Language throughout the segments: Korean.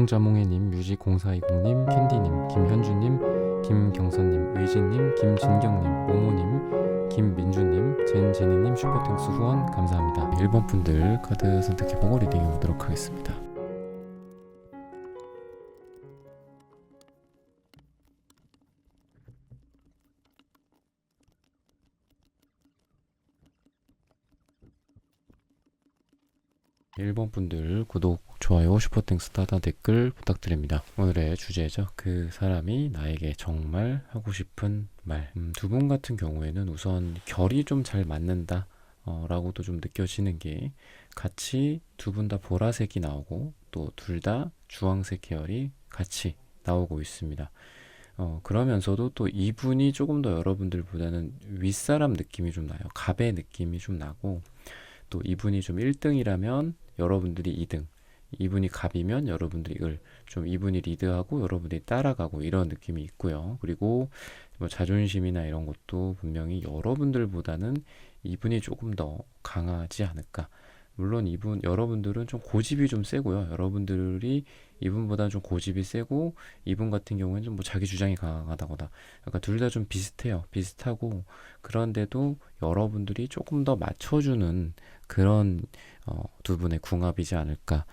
자몽자몽해님, 뮤직0420님, 캔디님, 김현주님, 김경선님, 의진님, 김진경님, 모모님, 김민주님, 젠제니님 슈퍼땡스 후원 감사합니다. 1번 분들 카드 선택해보고 리딩해보도록 하겠습니다. 일 번 분들 구독, 좋아요, 슈퍼땡스 따다 댓글 부탁드립니다. 오늘의 주제죠. 그 사람이 나에게 정말 하고 싶은 말. 두 분 같은 경우에는 우선 결이 좀 잘 맞는다 라고도 좀 느껴지는 게, 같이 두 분 다 보라색이 나오고 또 둘 다 주황색 계열이 같이 나오고 있습니다. 그러면서도 또 이분이 조금 더 여러분들보다는 윗사람 느낌이 좀 나요. 갑의 느낌이 좀 나고, 또 이분이 좀 1등이라면 여러분들이 2등, 이분이 갑이면 여러분들이 을, 좀 이분이 리드하고 여러분들이 따라가고 이런 느낌이 있고요. 그리고 뭐 자존심이나 이런 것도 분명히 여러분들보다는 이분이 조금 더 강하지 않을까. 물론 여러분들은 좀 고집이 좀 세고요. 여러분들이 이분보다는 좀 고집이 세고, 이분 같은 경우에는 좀 뭐 자기 주장이 강하다거나, 약간 둘 다 좀 비슷해요. 비슷하고, 그런데도 여러분들이 조금 더 맞춰주는 그런 두 분의 궁합이지 않을까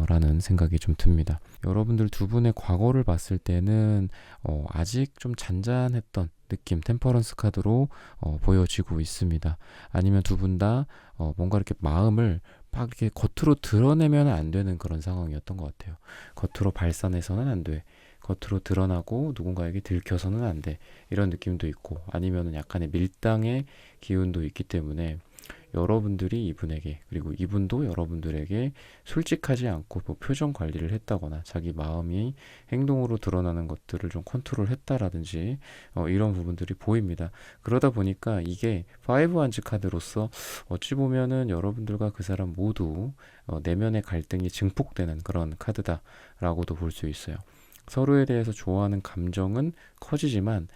라는 생각이 좀 듭니다. 여러분들 두 분의 과거를 봤을 때는 아직 좀 잔잔했던 느낌, 템퍼런스 카드로 보여지고 있습니다. 아니면 두 분 다 뭔가 이렇게 마음을 막 이렇게 겉으로 드러내면 안 되는 그런 상황이었던 것 같아요. 겉으로 발산해서는 안 돼. 겉으로 드러나고 누군가에게 들켜서는 안 돼. 이런 느낌도 있고, 아니면 약간의 밀당의 기운도 있기 때문에 여러분들이 이분에게, 그리고 이분도 여러분들에게 솔직하지 않고 뭐 표정 관리를 했다거나 자기 마음이 행동으로 드러나는 것들을 좀 컨트롤했다라든지 이런 부분들이 보입니다. 그러다 보니까 이게 5 한즈 카드로서 어찌 보면은 여러분들과 그 사람 모두 내면의 갈등이 증폭되는 그런 카드다라고도 볼 수 있어요. 서로에 대해서 좋아하는 감정은 커지지만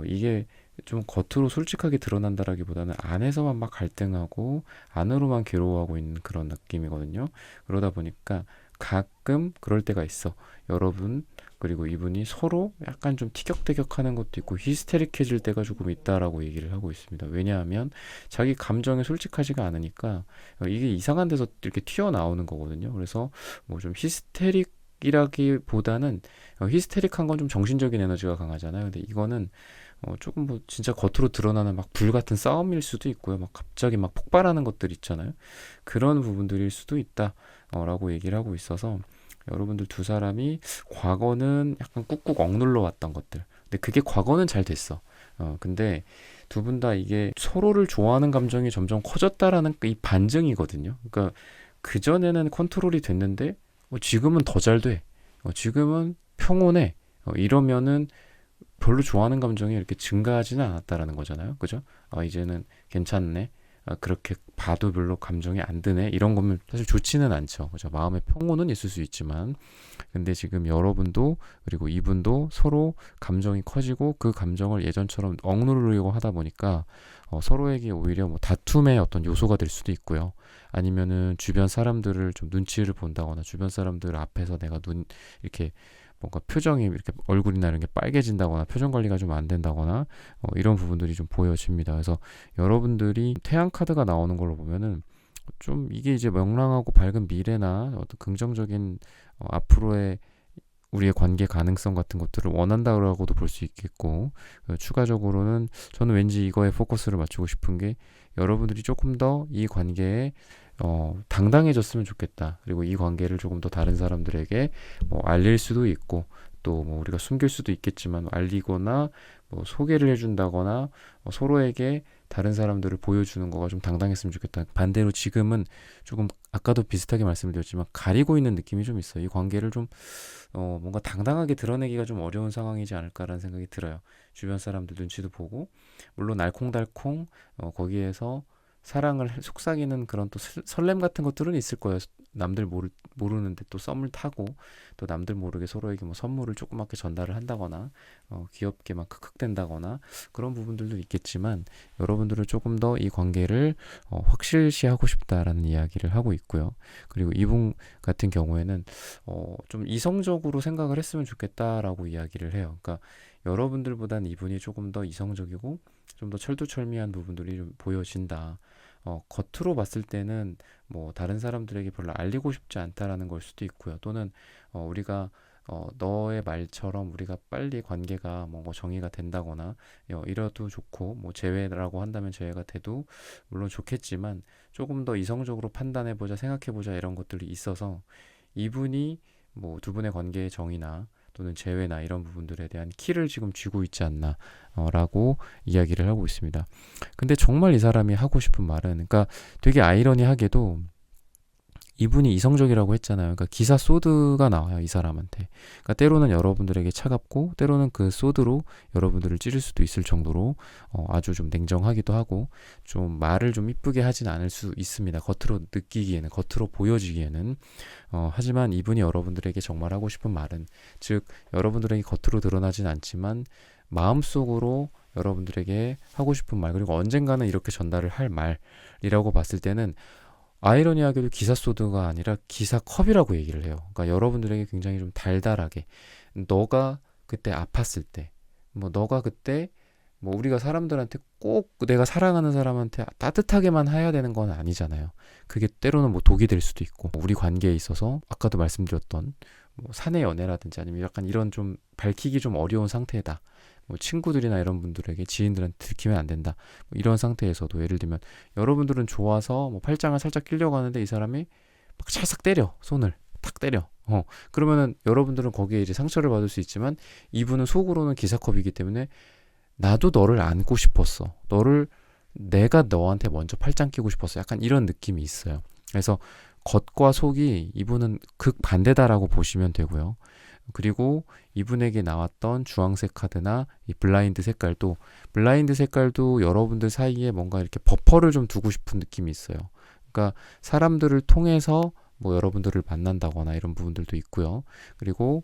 이게 좀 겉으로 솔직하게 드러난다라기보다는 안에서만 막 갈등하고 안으로만 괴로워하고 있는 그런 느낌이거든요. 그러다 보니까 가끔 그럴 때가 있어. 여러분 그리고 이분이 서로 약간 좀 티격태격하는 것도 있고 히스테릭해질 때가 조금 있다라고 얘기를 하고 있습니다. 왜냐하면 자기 감정에 솔직하지가 않으니까 이게 이상한 데서 이렇게 튀어나오는 거거든요. 그래서 뭐 좀 히스테릭이라기보다는 히스테릭한 건 좀 정신적인 에너지가 강하잖아요. 근데 이거는 조금 뭐 진짜 겉으로 드러나는 막 불같은 싸움일 수도 있고요. 막 갑자기 막 폭발하는 것들 있잖아요. 그런 부분들일 수도 있다 라고 얘기를 하고 있어서, 여러분들 두 사람이 과거는 약간 꾹꾹 억눌러 왔던 것들, 근데 그게 과거는 잘 됐어. 근데 두 분 다 이게 서로를 좋아하는 감정이 점점 커졌다라는 이 반증이거든요. 그러니까 그전에는 컨트롤이 됐는데 지금은 더 잘 돼. 지금은 평온해. 이러면은 별로 좋아하는 감정이 이렇게 증가하지는 않았다라는 거잖아요. 그죠? 이제는 괜찮네. 그렇게 봐도 별로 감정이 안 드네. 이런 거면 사실 좋지는 않죠. 그죠? 마음의 평온은 있을 수 있지만. 근데 지금 여러분도 그리고 이분도 서로 감정이 커지고, 그 감정을 예전처럼 억누르려고 하다 보니까 서로에게 오히려 뭐 다툼의 어떤 요소가 될 수도 있고요. 아니면은 주변 사람들을 좀 눈치를 본다거나, 주변 사람들 앞에서 내가 이렇게 뭔가 표정이 이렇게 얼굴이나 이런 게 빨개진다거나 표정 관리가 좀 안 된다거나 이런 부분들이 좀 보여집니다. 그래서 여러분들이 태양 카드가 나오는 걸로 보면은 좀 이게 이제 명랑하고 밝은 미래나 어떤 긍정적인 앞으로의 우리의 관계 가능성 같은 것들을 원한다라고도 볼 수 있겠고, 추가적으로는 저는 왠지 이거에 포커스를 맞추고 싶은 게, 여러분들이 조금 더 이 관계에 당당해졌으면 좋겠다. 그리고 이 관계를 조금 더 다른 사람들에게 알릴 수도 있고, 또 뭐 우리가 숨길 수도 있겠지만 알리거나 뭐 소개를 해준다거나 서로에게 다른 사람들을 보여주는 거가 좀 당당했으면 좋겠다. 반대로 지금은 조금 아까도 비슷하게 말씀을 드렸지만 가리고 있는 느낌이 좀 있어요. 이 관계를 좀 뭔가 당당하게 드러내기가 좀 어려운 상황이지 않을까라는 생각이 들어요. 주변 사람들 눈치도 보고, 물론 알콩달콩 거기에서 사랑을 속삭이는 그런 또 설렘 같은 것들은 있을 거예요. 남들 모르는데 또 썸을 타고 또 남들 모르게 서로에게 뭐 선물을 조그맣게 전달을 한다거나 귀엽게 막 크크댄다거나 그런 부분들도 있겠지만 여러분들은 조금 더 이 관계를 확실시하고 싶다라는 이야기를 하고 있고요. 그리고 이분 같은 경우에는 좀 이성적으로 생각을 했으면 좋겠다라고 이야기를 해요. 그러니까 여러분들보단 이분이 조금 더 이성적이고 좀 더 철두철미한 부분들이 좀 보여진다. 겉으로 봤을 때는 뭐 다른 사람들에게 별로 알리고 싶지 않다라는 걸 수도 있고요. 또는 우리가 너의 말처럼 우리가 빨리 관계가 뭔가 정의가 된다거나 이래도 좋고 뭐 재회라고 한다면 재회가 돼도 물론 좋겠지만 조금 더 이성적으로 판단해보자 생각해보자 이런 것들이 있어서 이분이 뭐 두 분의 관계의 정의나 또는 재회나 이런 부분들에 대한 키를 지금 쥐고 있지 않나 라고 이야기를 하고 있습니다. 근데 정말 이 사람이 하고 싶은 말은 그러니까 되게 아이러니하게도 이분이 이성적이라고 했잖아요. 그러니까 기사 소드가 나와요, 이 사람한테. 그러니까 때로는 여러분들에게 차갑고 때로는 그 소드로 여러분들을 찌를 수도 있을 정도로 아주 좀 냉정하기도 하고 좀 말을 좀 이쁘게 하진 않을 수 있습니다. 겉으로 느끼기에는, 겉으로 보여지기에는. 하지만 이분이 여러분들에게 정말 하고 싶은 말은, 즉 여러분들에게 겉으로 드러나진 않지만 마음속으로 여러분들에게 하고 싶은 말, 그리고 언젠가는 이렇게 전달을 할 말이라고 봤을 때는 아이러니하게도 기사 소드가 아니라 기사 컵이라고 얘기를 해요. 그러니까 여러분들에게 굉장히 좀 달달하게, 너가 그때 아팠을 때, 뭐 너가 그때 뭐 우리가 사람들한테 꼭 내가 사랑하는 사람한테 따뜻하게만 해야 되는 건 아니잖아요. 그게 때로는 뭐 독이 될 수도 있고, 우리 관계에 있어서 아까도 말씀드렸던 뭐 사내 연애라든지 아니면 약간 이런 좀 밝히기 좀 어려운 상태다. 뭐 친구들이나 이런 분들에게, 지인들한테 들키면 안 된다. 뭐 이런 상태에서도 예를 들면 여러분들은 좋아서 뭐 팔짱을 살짝 끼려고 하는데 이 사람이 막 찰싹 때려, 손을 탁 때려. 그러면은 여러분들은 거기에 이제 상처를 받을 수 있지만 이분은 속으로는 기사컵이기 때문에 나도 너를 안고 싶었어. 내가 너한테 먼저 팔짱 끼고 싶었어. 약간 이런 느낌이 있어요. 그래서 겉과 속이 이분은 극반대다라고 보시면 되고요. 그리고 이분에게 나왔던 주황색 카드나 이 블라인드 색깔도 여러분들 사이에 뭔가 이렇게 버퍼를 좀 두고 싶은 느낌이 있어요. 그러니까 사람들을 통해서 뭐 여러분들을 만난다거나 이런 부분들도 있고요. 그리고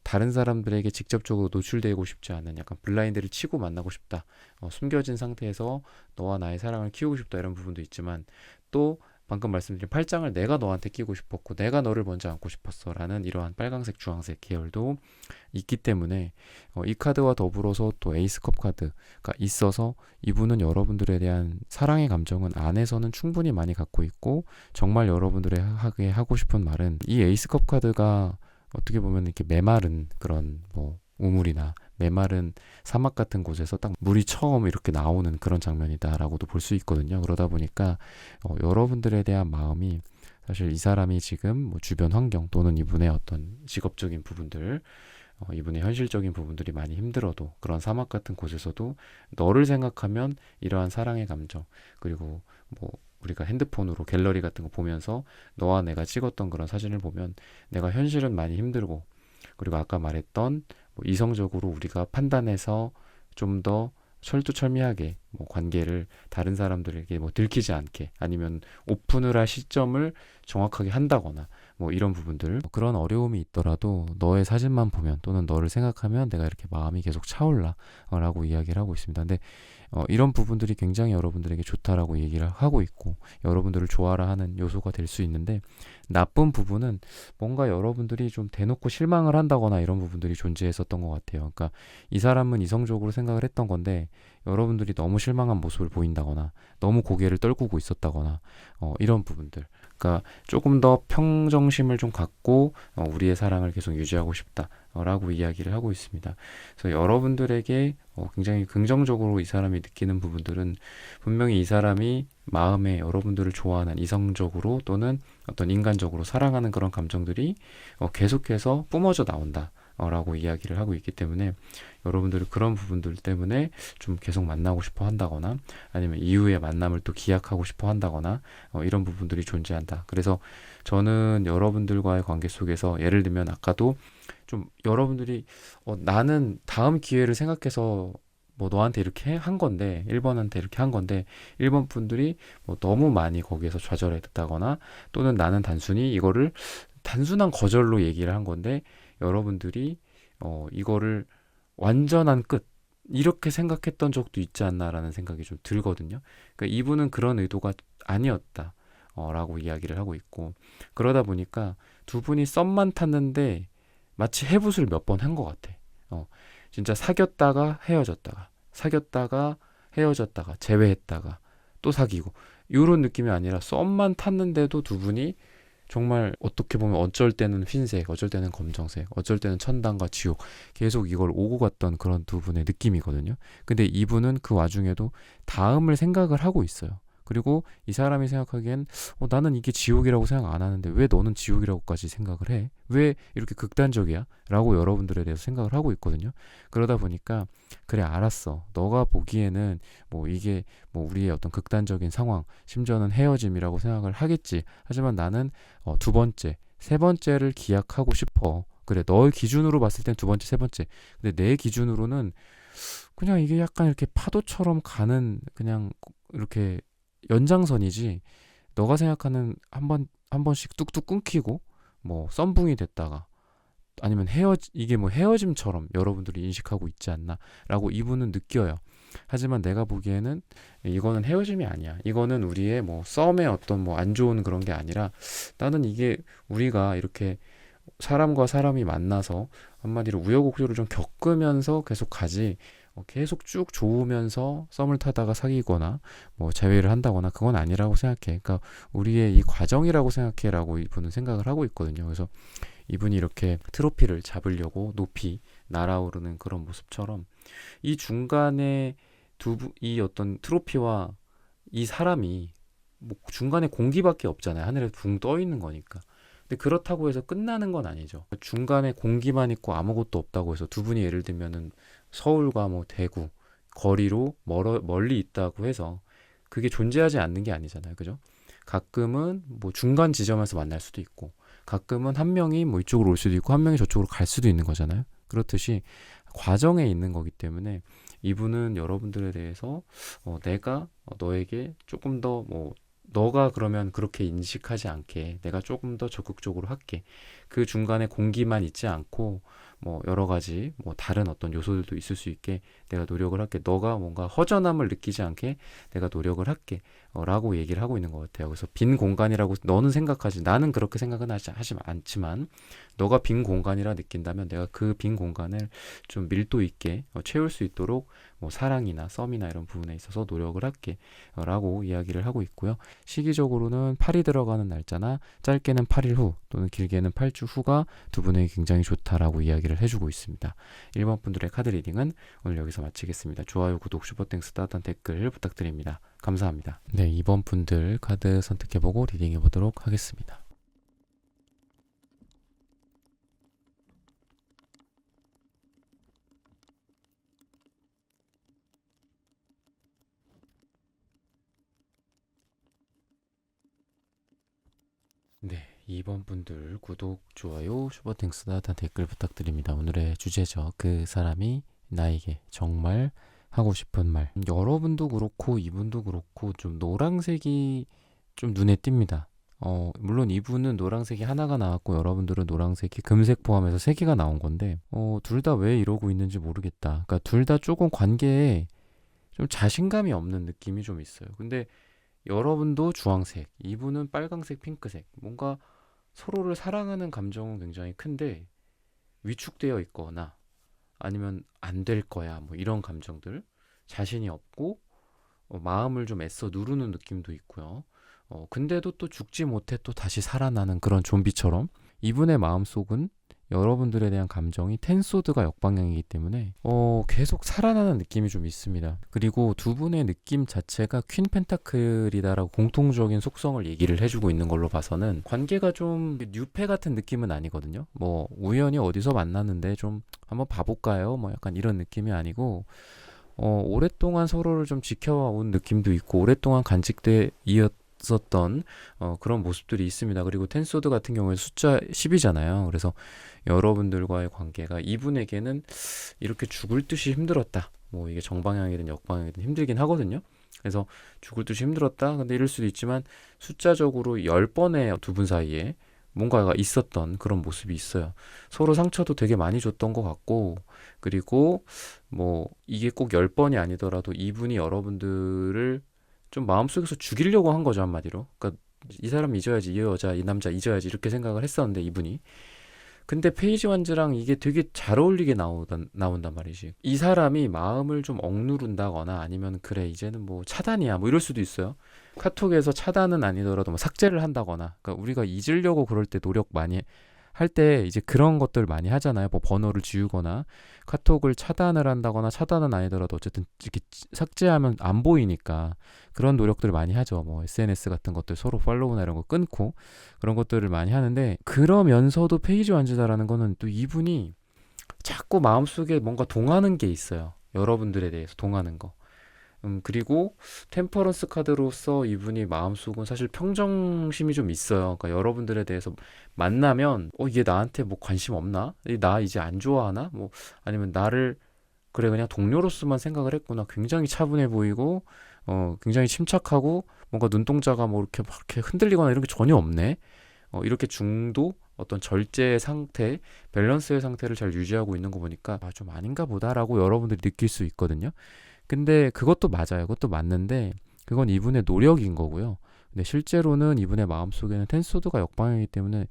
다른 사람들에게 직접적으로 노출되고 싶지 않은 약간 블라인드를 치고 만나고 싶다. 숨겨진 상태에서 너와 나의 사랑을 키우고 싶다 이런 부분도 있지만 또 방금 말씀드린 팔짱을 내가 너한테 끼고 싶었고 내가 너를 먼저 안고 싶었어 라는 이러한 빨강색 주황색 계열도 있기 때문에 이 카드와 더불어서 또 에이스컵 카드가 있어서 이분은 여러분들에 대한 사랑의 감정은 안에서는 충분히 많이 갖고 있고 정말 여러분들에게 하고 싶은 말은 이 에이스컵 카드가 어떻게 보면 이렇게 메마른 그런 뭐 우물이나 메마른 사막 같은 곳에서 딱 물이 처음 이렇게 나오는 그런 장면이다라고도 볼 수 있거든요. 그러다 보니까 여러분들에 대한 마음이 사실 이 사람이 지금 뭐 주변 환경 또는 이분의 어떤 직업적인 부분들, 이분의 현실적인 부분들이 많이 힘들어도 그런 사막 같은 곳에서도 너를 생각하면 이러한 사랑의 감정, 그리고 뭐 우리가 핸드폰으로 갤러리 같은 거 보면서 너와 내가 찍었던 그런 사진을 보면 내가 현실은 많이 힘들고, 그리고 아까 말했던 뭐 이성적으로 우리가 판단해서 좀 더 철두철미하게 뭐 관계를 다른 사람들에게 뭐 들키지 않게 아니면 오픈을 할 시점을 정확하게 한다거나 뭐 이런 부분들, 그런 어려움이 있더라도 너의 사진만 보면 또는 너를 생각하면 내가 이렇게 마음이 계속 차올라 라고 이야기를 하고 있습니다. 근데 이런 부분들이 굉장히 여러분들에게 좋다라고 얘기를 하고 있고 여러분들을 좋아라 하는 요소가 될 수 있는데, 나쁜 부분은 뭔가 여러분들이 좀 대놓고 실망을 한다거나 이런 부분들이 존재했었던 것 같아요. 그러니까 이 사람은 이성적으로 생각을 했던 건데 여러분들이 너무 실망한 모습을 보인다거나 너무 고개를 떨구고 있었다거나 이런 부분들, 그러니까 조금 더 평정심을 좀 갖고 우리의 사랑을 계속 유지하고 싶다 라고 이야기를 하고 있습니다. 그래서 여러분들에게 굉장히 긍정적으로 이 사람이 느끼는 부분들은 분명히 이 사람이 마음에 여러분들을 좋아하는 이성적으로 또는 어떤 인간적으로 사랑하는 그런 감정들이 계속해서 뿜어져 나온다 라고 이야기를 하고 있기 때문에 여러분들이 그런 부분들 때문에 좀 계속 만나고 싶어 한다거나 아니면 이후의 만남을 또 기약하고 싶어 한다거나 이런 부분들이 존재한다. 그래서 저는 여러분들과의 관계 속에서 예를 들면 아까도 좀 여러분들이 나는 다음 기회를 생각해서 뭐 너한테 이렇게 한 건데 1번한테 이렇게 한 건데 1번 분들이 뭐 너무 많이 거기에서 좌절했다거나 또는 나는 단순히 이거를 단순한 거절로 얘기를 한 건데 여러분들이 이거를 완전한 끝 이렇게 생각했던 적도 있지 않나라는 생각이 좀 들거든요. 그러니까 이분은 그런 의도가 아니었다. 라고 이야기를 하고 있고 그러다 보니까 두 분이 썸만 탔는데 마치 해붓을 몇 번 한 것 같아. 진짜 사귀었다가 헤어졌다가 사귀었다가 헤어졌다가 재회했다가 또 사귀고 이런 느낌이 아니라 썸만 탔는데도 두 분이 정말 어떻게 보면 어쩔 때는 흰색, 어쩔 때는 검정색, 어쩔 때는 천당과 지옥 계속 이걸 오고 갔던 그런 두 분의 느낌이거든요. 근데 이분은 그 와중에도 다음을 생각을 하고 있어요. 그리고 이 사람이 생각하기엔 나는 이게 지옥이라고 생각 안 하는데 왜 너는 지옥이라고까지 생각을 해? 왜 이렇게 극단적이야? 라고 여러분들에 대해서 생각을 하고 있거든요. 그러다 보니까 그래 알았어. 너가 보기에는 뭐 이게 뭐 우리의 어떤 극단적인 상황 심지어는 헤어짐이라고 생각을 하겠지. 하지만 나는 두 번째, 세 번째를 기약하고 싶어. 그래 너의 기준으로 봤을 땐 두 번째, 세 번째. 근데 내 기준으로는 그냥 이게 약간 이렇게 파도처럼 가는 그냥 이렇게 연장선이지 너가 생각하는 한 번씩 뚝뚝 끊기고 뭐 썸붕이 됐다가 아니면 이게 뭐 헤어짐처럼 여러분들이 인식하고 있지 않나라고 이분은 느껴요. 하지만 내가 보기에는 이거는 헤어짐이 아니야. 이거는 우리의 뭐 썸의 어떤 뭐 안 좋은 그런 게 아니라 나는 이게 우리가 이렇게 사람과 사람이 만나서 한마디로 우여곡절을 좀 겪으면서 계속 가지 계속 쭉 좋으면서 썸을 타다가 사귀거나 뭐 재회를 한다거나 그건 아니라고 생각해. 그러니까 우리의 이 과정이라고 생각해라고 이분은 생각을 하고 있거든요. 그래서 이분이 이렇게 트로피를 잡으려고 높이 날아오르는 그런 모습처럼 이 중간에 이 어떤 트로피와 이 사람이 뭐 중간에 공기밖에 없잖아요. 하늘에 붕 떠 있는 거니까. 근데 그렇다고 해서 끝나는 건 아니죠. 중간에 공기만 있고 아무것도 없다고 해서 두 분이 예를 들면은 서울과 뭐 대구 거리로 멀리 있다고 해서 그게 존재하지 않는 게 아니잖아요. 그죠? 가끔은 뭐 중간 지점에서 만날 수도 있고 가끔은 한 명이 뭐 이쪽으로 올 수도 있고 한 명이 저쪽으로 갈 수도 있는 거잖아요. 그렇듯이 과정에 있는 거기 때문에 이분은 여러분들에 대해서 내가 너에게 조금 더 뭐 너가 그러면 그렇게 인식하지 않게 내가 조금 더 적극적으로 할게. 그 중간에 공기만 있지 않고 뭐 여러 가지 뭐 다른 어떤 요소들도 있을 수 있게 내가 노력을 할게. 너가 뭔가 허전함을 느끼지 않게 내가 노력을 할게. 라고 얘기를 하고 있는 것 같아요. 그래서 빈 공간이라고 너는 생각하지. 나는 그렇게 생각은 하지 않지만 너가 빈 공간이라 느낀다면 내가 그 빈 공간을 좀 밀도 있게 채울 수 있도록 뭐 사랑이나 썸이나 이런 부분에 있어서 노력을 할게. 라고 이야기를 하고 있고요. 시기적으로는 8이 들어가는 날짜나 짧게는 8일 후 또는 길게는 8주 후가 두 분에게 굉장히 좋다라고 이야기를 해주고 있습니다. 1번 분들의 카드 리딩은 오늘 여기서 마치겠습니다. 좋아요, 구독, 슈퍼땡스, 따뜻한 댓글 부탁드립니다. 감사합니다. 네, 2번 분들 카드 선택해보고 리딩해보도록 하겠습니다. 네, 2번 분들 구독, 좋아요, 슈퍼땡스, 따뜻한 댓글 부탁드립니다. 오늘의 주제죠. 그 사람이 나에게 정말 하고 싶은 말. 여러분도 그렇고 이분도 그렇고 좀 노란색이 좀 눈에 띕니다. 물론 이분은 노란색이 하나가 나왔고 여러분들은 노란색이 금색 포함해서 세 개가 나온 건데 둘 다 왜 이러고 있는지 모르겠다. 그러니까 둘 다 조금 관계에 좀 자신감이 없는 느낌이 좀 있어요. 근데 여러분도 주황색, 이분은 빨강색, 핑크색. 뭔가 서로를 사랑하는 감정은 굉장히 큰데 위축되어 있거나 아니면 안 될 거야 뭐 이런 감정들 자신이 없고 마음을 좀 애써 누르는 느낌도 있고요. 근데도 또 죽지 못해 또 다시 살아나는 그런 좀비처럼 이분의 마음속은 여러분들에 대한 감정이 텐소드가 역방향이기 때문에 계속 살아나는 느낌이 좀 있습니다. 그리고 두 분의 느낌 자체가 퀸 펜타클이다라고 공통적인 속성을 얘기를 해주고 있는 걸로 봐서는 관계가 좀 뉴페 같은 느낌은 아니거든요. 뭐 우연히 어디서 만났는데 좀 한번 봐볼까요? 뭐 약간 이런 느낌이 아니고 오랫동안 서로를 좀 지켜온 느낌도 있고 오랫동안 간직돼 있었던 그런 모습들이 있습니다. 그리고 텐소드 같은 경우에 숫자 10이잖아요. 그래서 여러분들과의 관계가 이분에게는 이렇게 죽을 듯이 힘들었다. 뭐 이게 정방향이든 역방향이든 힘들긴 하거든요. 그래서 죽을 듯이 힘들었다. 근데 이럴 수도 있지만 숫자적으로 10번의 두 분 사이에 뭔가가 있었던 그런 모습이 있어요. 서로 상처도 되게 많이 줬던 것 같고, 그리고 뭐 이게 꼭 10번이 아니더라도 이분이 여러분들을 좀 마음속에서 죽이려고 한 거죠, 한마디로. 그러니까 이 사람 잊어야지, 이 여자, 이 남자 잊어야지 이렇게 생각을 했었는데 이분이. 근데 페이지 완즈랑 이게 되게 잘 어울리게 나온단 말이지. 이 사람이 마음을 좀 억누른다거나 아니면 그래 이제는 뭐 차단이야 뭐 이럴 수도 있어요. 카톡에서 차단은 아니더라도 뭐 삭제를 한다거나. 그러니까 우리가 잊으려고 그럴 때 노력 많이 할 때 이제 그런 것들 많이 하잖아요. 뭐 번호를 지우거나 카톡을 차단을 한다거나 차단은 아니더라도 어쨌든 이렇게 삭제하면 안 보이니까 그런 노력들을 많이 하죠. 뭐 SNS 같은 것들 서로 팔로우나 이런 거 끊고 그런 것들을 많이 하는데 그러면서도 페이지 완주다라는 거는 또 이분이 자꾸 마음속에 뭔가 동하는 게 있어요. 여러분들에 대해서 동하는 거. 그리고 템퍼런스 카드로서 이분이 마음속은 사실 평정심이 좀 있어요. 그러니까 여러분들에 대해서 만나면 얘 나한테 뭐 관심 없나? 나 이제 안 좋아하나? 뭐 아니면 나를 그래 그냥 동료로서만 생각을 했구나. 굉장히 차분해 보이고 굉장히 침착하고 뭔가 눈동자가 뭐 이렇게 막 이렇게 흔들리거나 이런 게 전혀 없네. 이렇게 중도 어떤 절제 상태, 밸런스의 상태를 잘 유지하고 있는 거 보니까 좀 아닌가 보다라고 여러분들이 느낄 수 있거든요. 근데 그것도 맞아요. 그것도 맞는데 그건 이분의 노력인 거고요. 근데 실제로는 이분의 마음속에는 텐소드가 역방향이기 때문에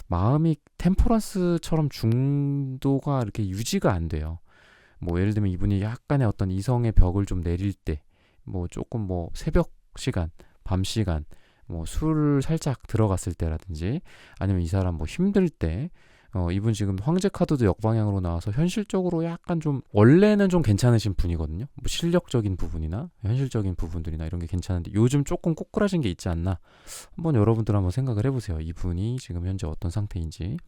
마음이 템퍼런스처럼 중도가 이렇게 유지가 안 돼요. 뭐 예를 들면 이분이 약간의 어떤 이성의 벽을 좀 내릴 때, 뭐 조금 뭐 새벽 시간, 밤 시간, 뭐 술을 살짝 들어갔을 때라든지 아니면 이 사람 뭐 힘들 때 이분 지금 황제 카드도 역방향으로 나와서 현실적으로 약간 좀 원래는 좀 괜찮으신 분이거든요. 뭐 실력적인 부분이나 현실적인 부분들이나 이런 게 괜찮은데 요즘 조금 꼬꾸라진 게 있지 않나? 한번 여러분들 한번 생각을 해보세요. 이분이 지금 현재 어떤 상태인지.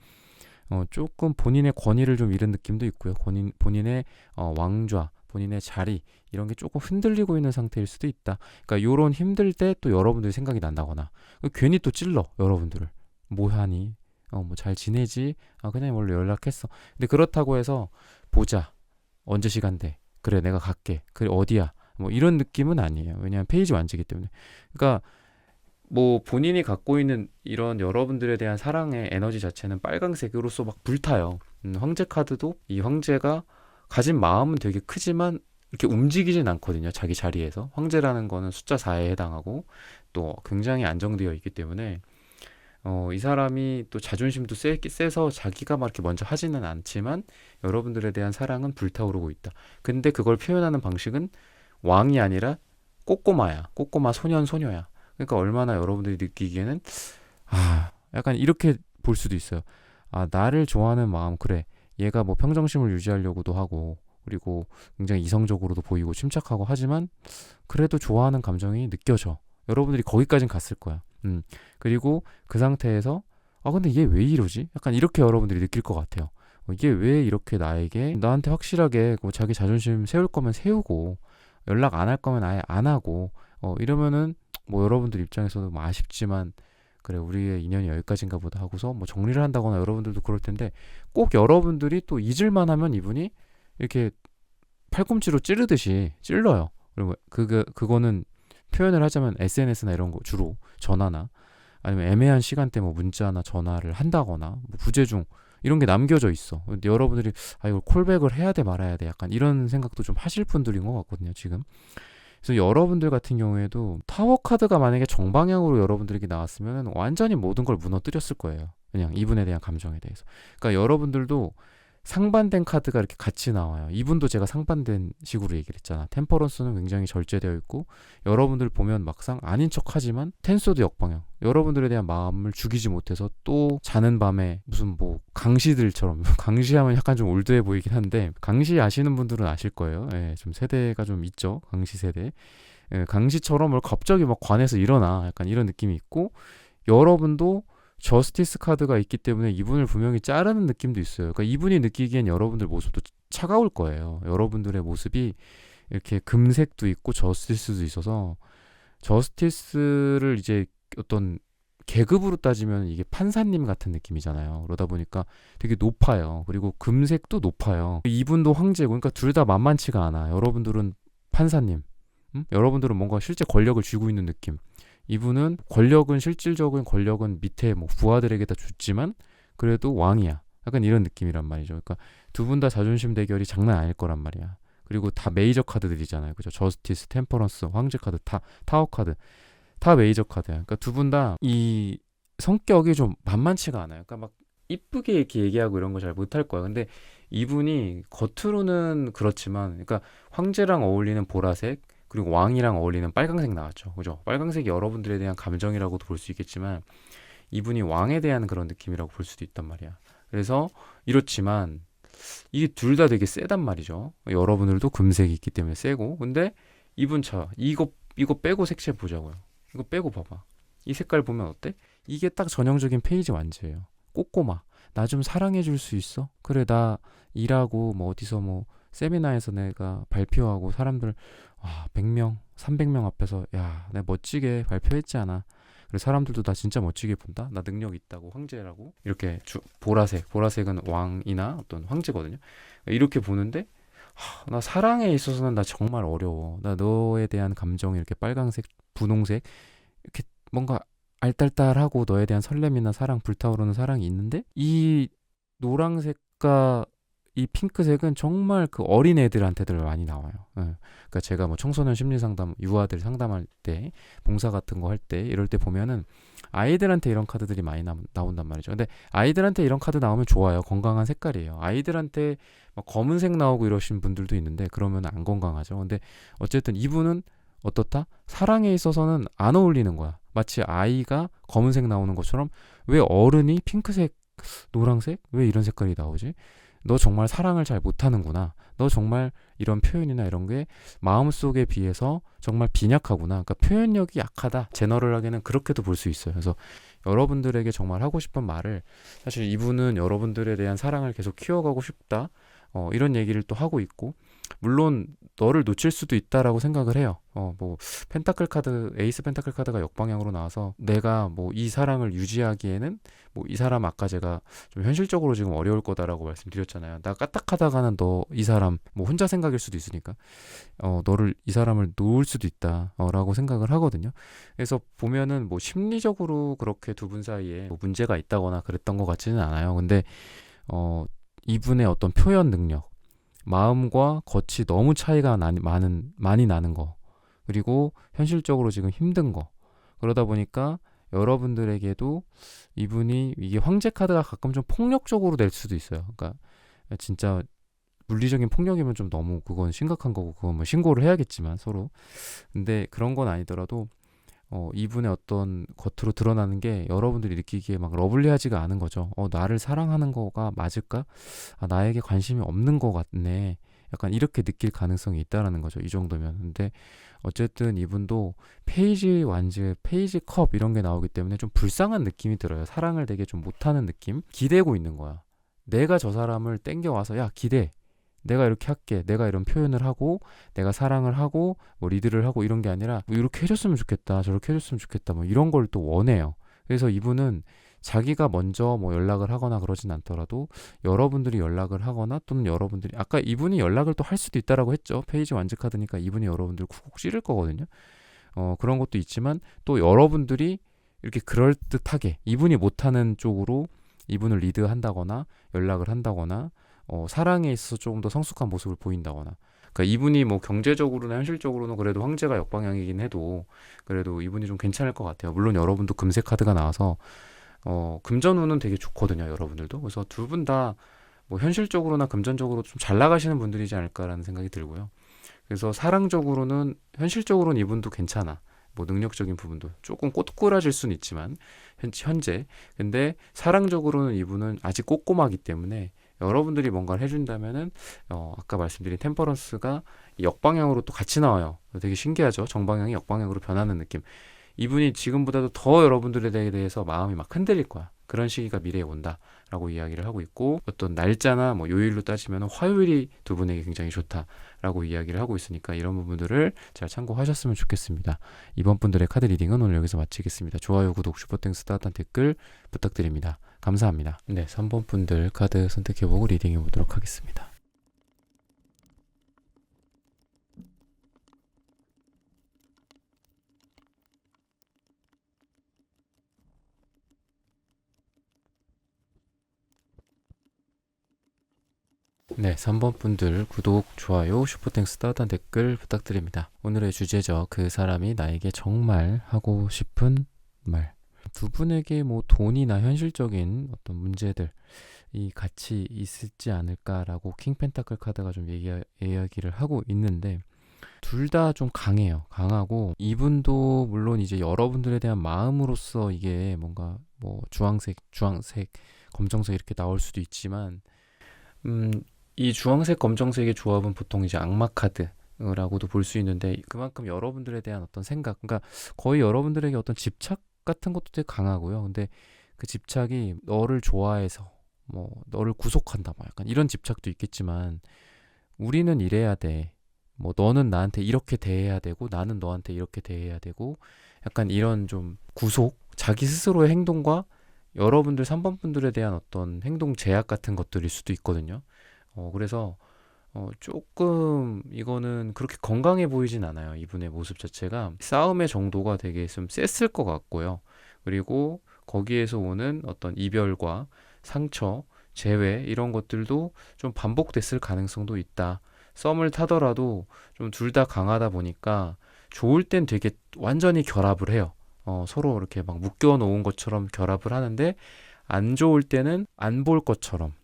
조금 본인의 권위를 좀 잃은 느낌도 있고요. 본인의 왕좌, 본인의 자리 이런 게 조금 흔들리고 있는 상태일 수도 있다. 그러니까 요런 힘들 때 또 여러분들이 생각이 난다거나 괜히 또 찔러 여러분들을 뭐하니? 뭐 잘 지내지? 그냥 원래 연락했어. 근데 그렇다고 해서 보자. 언제 시간 돼? 그래 내가 갈게. 그래 어디야? 뭐 이런 느낌은 아니에요. 왜냐하면 페이지 완지기 때문에. 그러니까 뭐 본인이 갖고 있는 이런 여러분들에 대한 사랑의 에너지 자체는 빨강색으로서 막 불타요. 황제 카드도 이 황제가 가진 마음은 되게 크지만 이렇게 움직이진 않거든요. 자기 자리에서. 황제라는 거는 숫자 4에 해당하고 또 굉장히 안정되어 있기 때문에 이 사람이 또 자존심도 세서 자기가 막 이렇게 먼저 하지는 않지만 여러분들에 대한 사랑은 불타오르고 있다. 근데 그걸 표현하는 방식은 왕이 아니라 꼬꼬마야. 꼬꼬마 소년 소녀야. 그러니까 얼마나 여러분들이 느끼기에는 약간 이렇게 볼 수도 있어요. 나를 좋아하는 마음 그래. 얘가 뭐 평정심을 유지하려고도 하고 그리고 굉장히 이성적으로도 보이고 침착하고 하지만 그래도 좋아하는 감정이 느껴져. 여러분들이 거기까진 갔을 거야. 그리고 그 상태에서 근데 얘 왜 이러지? 약간 이렇게 여러분들이 느낄 것 같아요. 이게 왜 이렇게 나한테 확실하게 뭐 자기 자존심 세울 거면 세우고 연락 안 할 거면 아예 안 하고 이러면은 뭐 여러분들 입장에서도 뭐 아쉽지만 그래 우리의 인연이 여기까지인가 보다 하고서 뭐 정리를 한다거나 여러분들도 그럴 텐데 꼭 여러분들이 또 잊을만 하면 이분이 이렇게 팔꿈치로 찌르듯이 찔러요. 그리고 그거는 표현을 하자면 SNS나 이런 거 주로 전화나 아니면 애매한 시간대 뭐 문자나 전화를 한다거나 뭐 부재중 이런 게 남겨져 있어. 근데 여러분들이 이걸 콜백을 해야 돼 말아야 돼 약간 이런 생각도 좀 하실 분들인 것 같거든요 지금. 그래서 여러분들 같은 경우에도 타워 카드가 만약에 정방향으로 여러분들에게 나왔으면 완전히 모든 걸 무너뜨렸을 거예요. 그냥 이분에 대한 감정에 대해서. 그러니까 여러분들도 상반된 카드가 이렇게 같이 나와요. 이분도 제가 상반된 식으로 얘기를 했잖아. 템퍼런스는 굉장히 절제되어 있고 여러분들 보면 막상 아닌 척 하지만 텐소드 역방향. 여러분들에 대한 마음을 죽이지 못해서 또 자는 밤에 무슨 뭐 강시들처럼 강시하면 약간 좀 올드해 보이긴 한데 강시 아시는 분들은 아실 거예요. 좀 세대가 좀 있죠. 강시 세대. 강시처럼 갑자기 막 관에서 일어나 약간 이런 느낌이 있고 여러분도 저스티스 카드가 있기 때문에 이분을 분명히 자르는 느낌도 있어요. 그러니까 이분이 느끼기엔 여러분들 모습도 차가울 거예요. 여러분들의 모습이 이렇게 금색도 있고 저스티스도 있어서 저스티스를 이제 어떤 계급으로 따지면 이게 판사님 같은 느낌이잖아요. 그러다 보니까 되게 높아요. 그리고 금색도 높아요. 이분도 황제고, 그러니까 둘 다 만만치가 않아. 여러분들은 판사님, 여러분들은 뭔가 실제 권력을 쥐고 있는 느낌. 이분은 권력은, 실질적인 권력은 밑에 뭐 부하들에게다 줬지만 그래도 왕이야. 약간 이런 느낌이란 말이죠. 그러니까 두 분 다 자존심 대결이 장난 아닐 거란 말이야. 그리고 다 메이저 카드들이잖아요. 그죠? 저스티스, 템퍼런스, 황제 카드, 타워 카드. 다 메이저 카드야. 그러니까 두 분 다 이 성격이 좀 만만치가 않아요. 그러니까 막 이쁘게 이렇게 얘기하고 이런 거 잘 못할 거야. 근데 이분이 겉으로는 그렇지만, 그러니까 황제랑 어울리는 보라색, 그리고 왕이랑 어울리는 빨강색 나왔죠. 그죠? 빨강색이 여러분들에 대한 감정이라고도 볼 수 있겠지만, 이분이 왕에 대한 그런 느낌이라고 볼 수도 있단 말이야. 그래서 이렇지만 이게 둘 다 되게 세단 말이죠. 여러분들도 금색이 있기 때문에 세고, 근데 이분 이거 빼고 색채 보자고요. 이거 빼고 봐봐. 이 색깔 보면 어때? 이게 딱 전형적인 페이지 완즈예요. 꼬꼬마. 나 좀 사랑해 줄 수 있어? 그래, 나 일하고 뭐 어디서 뭐 세미나에서 내가 발표하고 사람들 100명, 300명 앞에서 야, 내가 멋지게 발표했잖아. 그래, 사람들도 나 진짜 멋지게 본다. 나 능력 있다고, 황제라고. 이렇게 보라색은 왕이나 어떤 황제거든요. 이렇게 보는데 나 사랑에 있어서는 나 정말 어려워. 나 너에 대한 감정이 이렇게 빨강색, 분홍색, 이렇게 뭔가 알딸딸하고 너에 대한 설렘이나 사랑, 불타오르는 사랑이 있는데, 이 노란색과 이 핑크색은 정말 그 어린 애들한테들 많이 나와요. 그러니까 제가 뭐 청소년 심리 상담, 유아들 상담할 때, 봉사 같은 거 할 때, 이럴 때 보면은 아이들한테 이런 카드들이 많이 나온단 말이죠. 근데 아이들한테 이런 카드 나오면 좋아요. 건강한 색깔이에요. 아이들한테 막 검은색 나오고 이러신 분들도 있는데 그러면 안 건강하죠. 근데 어쨌든 이분은 어떻다? 사랑에 있어서는 안 어울리는 거야. 마치 아이가 검은색 나오는 것처럼, 왜 어른이 핑크색, 노란색? 왜 이런 색깔이 나오지? 너 정말 사랑을 잘 못하는구나. 너 정말 이런 표현이나 이런 게 마음속에 비해서 정말 빈약하구나. 그러니까 표현력이 약하다. 제너럴하게는 그렇게도 볼 수 있어요. 그래서 여러분들에게 정말 하고 싶은 말을, 사실 이분은 여러분들에 대한 사랑을 계속 키워가고 싶다. 이런 얘기를 또 하고 있고, 물론 너를 놓칠 수도 있다라고 생각을 해요. 뭐 펜타클 카드, 에이스 펜타클 카드가 역방향으로 나와서 내가 뭐 이 사랑을 유지하기에는 뭐 이 사람, 아까 제가 좀 현실적으로 지금 어려울 거다라고 말씀드렸잖아요. 나 까딱하다가는 너 이 사람 뭐 혼자 생각일 수도 있으니까 너를, 이 사람을 놓을 수도 있다라고 생각을 하거든요. 그래서 보면은 뭐 심리적으로 그렇게 두 분 사이에 뭐 문제가 있다거나 그랬던 것 같지는 않아요. 근데 이분의 어떤 표현 능력, 마음과 겉이 너무 차이가 많이 나는 거, 그리고 현실적으로 지금 힘든 거, 그러다 보니까 여러분들에게도 이분이, 이게 황제 카드가 가끔 좀 폭력적으로 될 수도 있어요. 그러니까 진짜 물리적인 폭력이면 좀 너무 그건 심각한 거고, 그건 뭐 신고를 해야겠지만 서로. 근데 그런 건 아니더라도 이분의 어떤 겉으로 드러나는 게 여러분들이 느끼기에 막 러블리하지가 않은 거죠. 나를 사랑하는 거가 맞을까? 나에게 관심이 없는 것 같네. 약간 이렇게 느낄 가능성이 있다라는 거죠. 이 정도면. 근데 어쨌든 이분도 페이지 완즈, 페이지 컵 이런 게 나오기 때문에 좀 불쌍한 느낌이 들어요. 사랑을 되게 좀 못하는 느낌? 기대고 있는 거야. 내가 저 사람을 땡겨와서, 야, 기대. 내가 이렇게 할게. 내가 이런 표현을 하고, 내가 사랑을 하고, 뭐 리드를 하고, 이런 게 아니라 뭐 이렇게 해줬으면 좋겠다, 저렇게 해줬으면 좋겠다, 뭐 이런 걸 또 원해요. 그래서 이분은 자기가 먼저 뭐 연락을 하거나 그러진 않더라도 여러분들이 연락을 하거나, 또는 여러분들이, 아까 이분이 연락을 또 할 수도 있다라고 했죠. 페이지 완즈 카드니까 이분이 여러분들 쿡쿡 찌를 거거든요. 그런 것도 있지만, 또 여러분들이 이렇게 그럴듯하게 이분이 못하는 쪽으로 이분을 리드한다거나 연락을 한다거나, 사랑에 있어서 조금 더 성숙한 모습을 보인다거나. 그러니까 이분이 뭐 경제적으로나 현실적으로는 그래도 황제가 역방향이긴 해도 그래도 이분이 좀 괜찮을 것 같아요. 물론 여러분도 금색 카드가 나와서 금전운은 되게 좋거든요, 여러분들도. 그래서 두 분 다 뭐 현실적으로나 금전적으로 좀 잘 나가시는 분들이지 않을까라는 생각이 들고요. 그래서 사랑적으로는, 현실적으로는 이분도 괜찮아. 뭐 능력적인 부분도 조금 꼬꾸라질 수는 있지만 현재. 근데 사랑적으로는 이분은 아직 꼬꼬마기 때문에 여러분들이 뭔가를 해준다면은 아까 말씀드린 템퍼런스가 역방향으로 또 같이 나와요. 되게 신기하죠. 정방향이 역방향으로 변하는 느낌. 이분이 지금보다도 더 여러분들에 대해서 마음이 막 흔들릴 거야. 그런 시기가 미래에 온다라고 이야기를 하고 있고, 어떤 날짜나 뭐 요일로 따지면 화요일이 두 분에게 굉장히 좋다라고 이야기를 하고 있으니까 이런 부분들을 잘 참고하셨으면 좋겠습니다. 이번 분들의 카드 리딩은 오늘 여기서 마치겠습니다. 좋아요, 구독, 슈퍼땡스, 따뜻한 댓글 부탁드립니다. 감사합니다. 네, 3번 분들 카드 선택해보고 리딩해보도록 하겠습니다. 네, 3번 분들 구독, 좋아요, 슈퍼땡스, 따뜻한 댓글 부탁드립니다. 오늘의 주제죠. 그 사람이 나에게 정말 하고 싶은 말. 두 분에게 뭐 돈이나 현실적인 어떤 문제들이 같이 있을지 않을까라고 킹 펜타클 카드가 좀 이야기를 하고 있는데, 둘 다 좀 강해요. 강하고, 이분도 물론 이제 여러분들에 대한 마음으로서 이게 뭔가 뭐 주황색, 검정색 이렇게 나올 수도 있지만, 이 주황색, 검정색의 조합은 보통 이제 악마 카드라고도 볼 수 있는데, 그만큼 여러분들에 대한 어떤 생각, 그러니까 거의 여러분들에게 어떤 집착 같은 것도 되게 강하고요. 근데 그 집착이 너를 좋아해서 뭐 너를 구속한다, 뭐 약간 이런 집착도 있겠지만, 우리는 이래야 돼, 뭐 너는 나한테 이렇게 대해야 되고 나는 너한테 이렇게 대해야 되고, 약간 이런 좀 구속, 자기 스스로의 행동과 여러분들 3번 분들에 대한 어떤 행동 제약 같은 것들일 수도 있거든요. 그래서 조금 이거는 그렇게 건강해 보이진 않아요. 이분의 모습 자체가 싸움의 정도가 되게 좀 셌을 것 같고요. 그리고 거기에서 오는 어떤 이별과 상처, 재회 이런 것들도 좀 반복됐을 가능성도 있다. 썸을 타더라도 좀 둘 다 강하다 보니까 좋을 땐 되게 완전히 결합을 해요. 서로 이렇게 막 묶여 놓은 것처럼 결합을 하는데, 안 좋을 때는 안 볼 것처럼,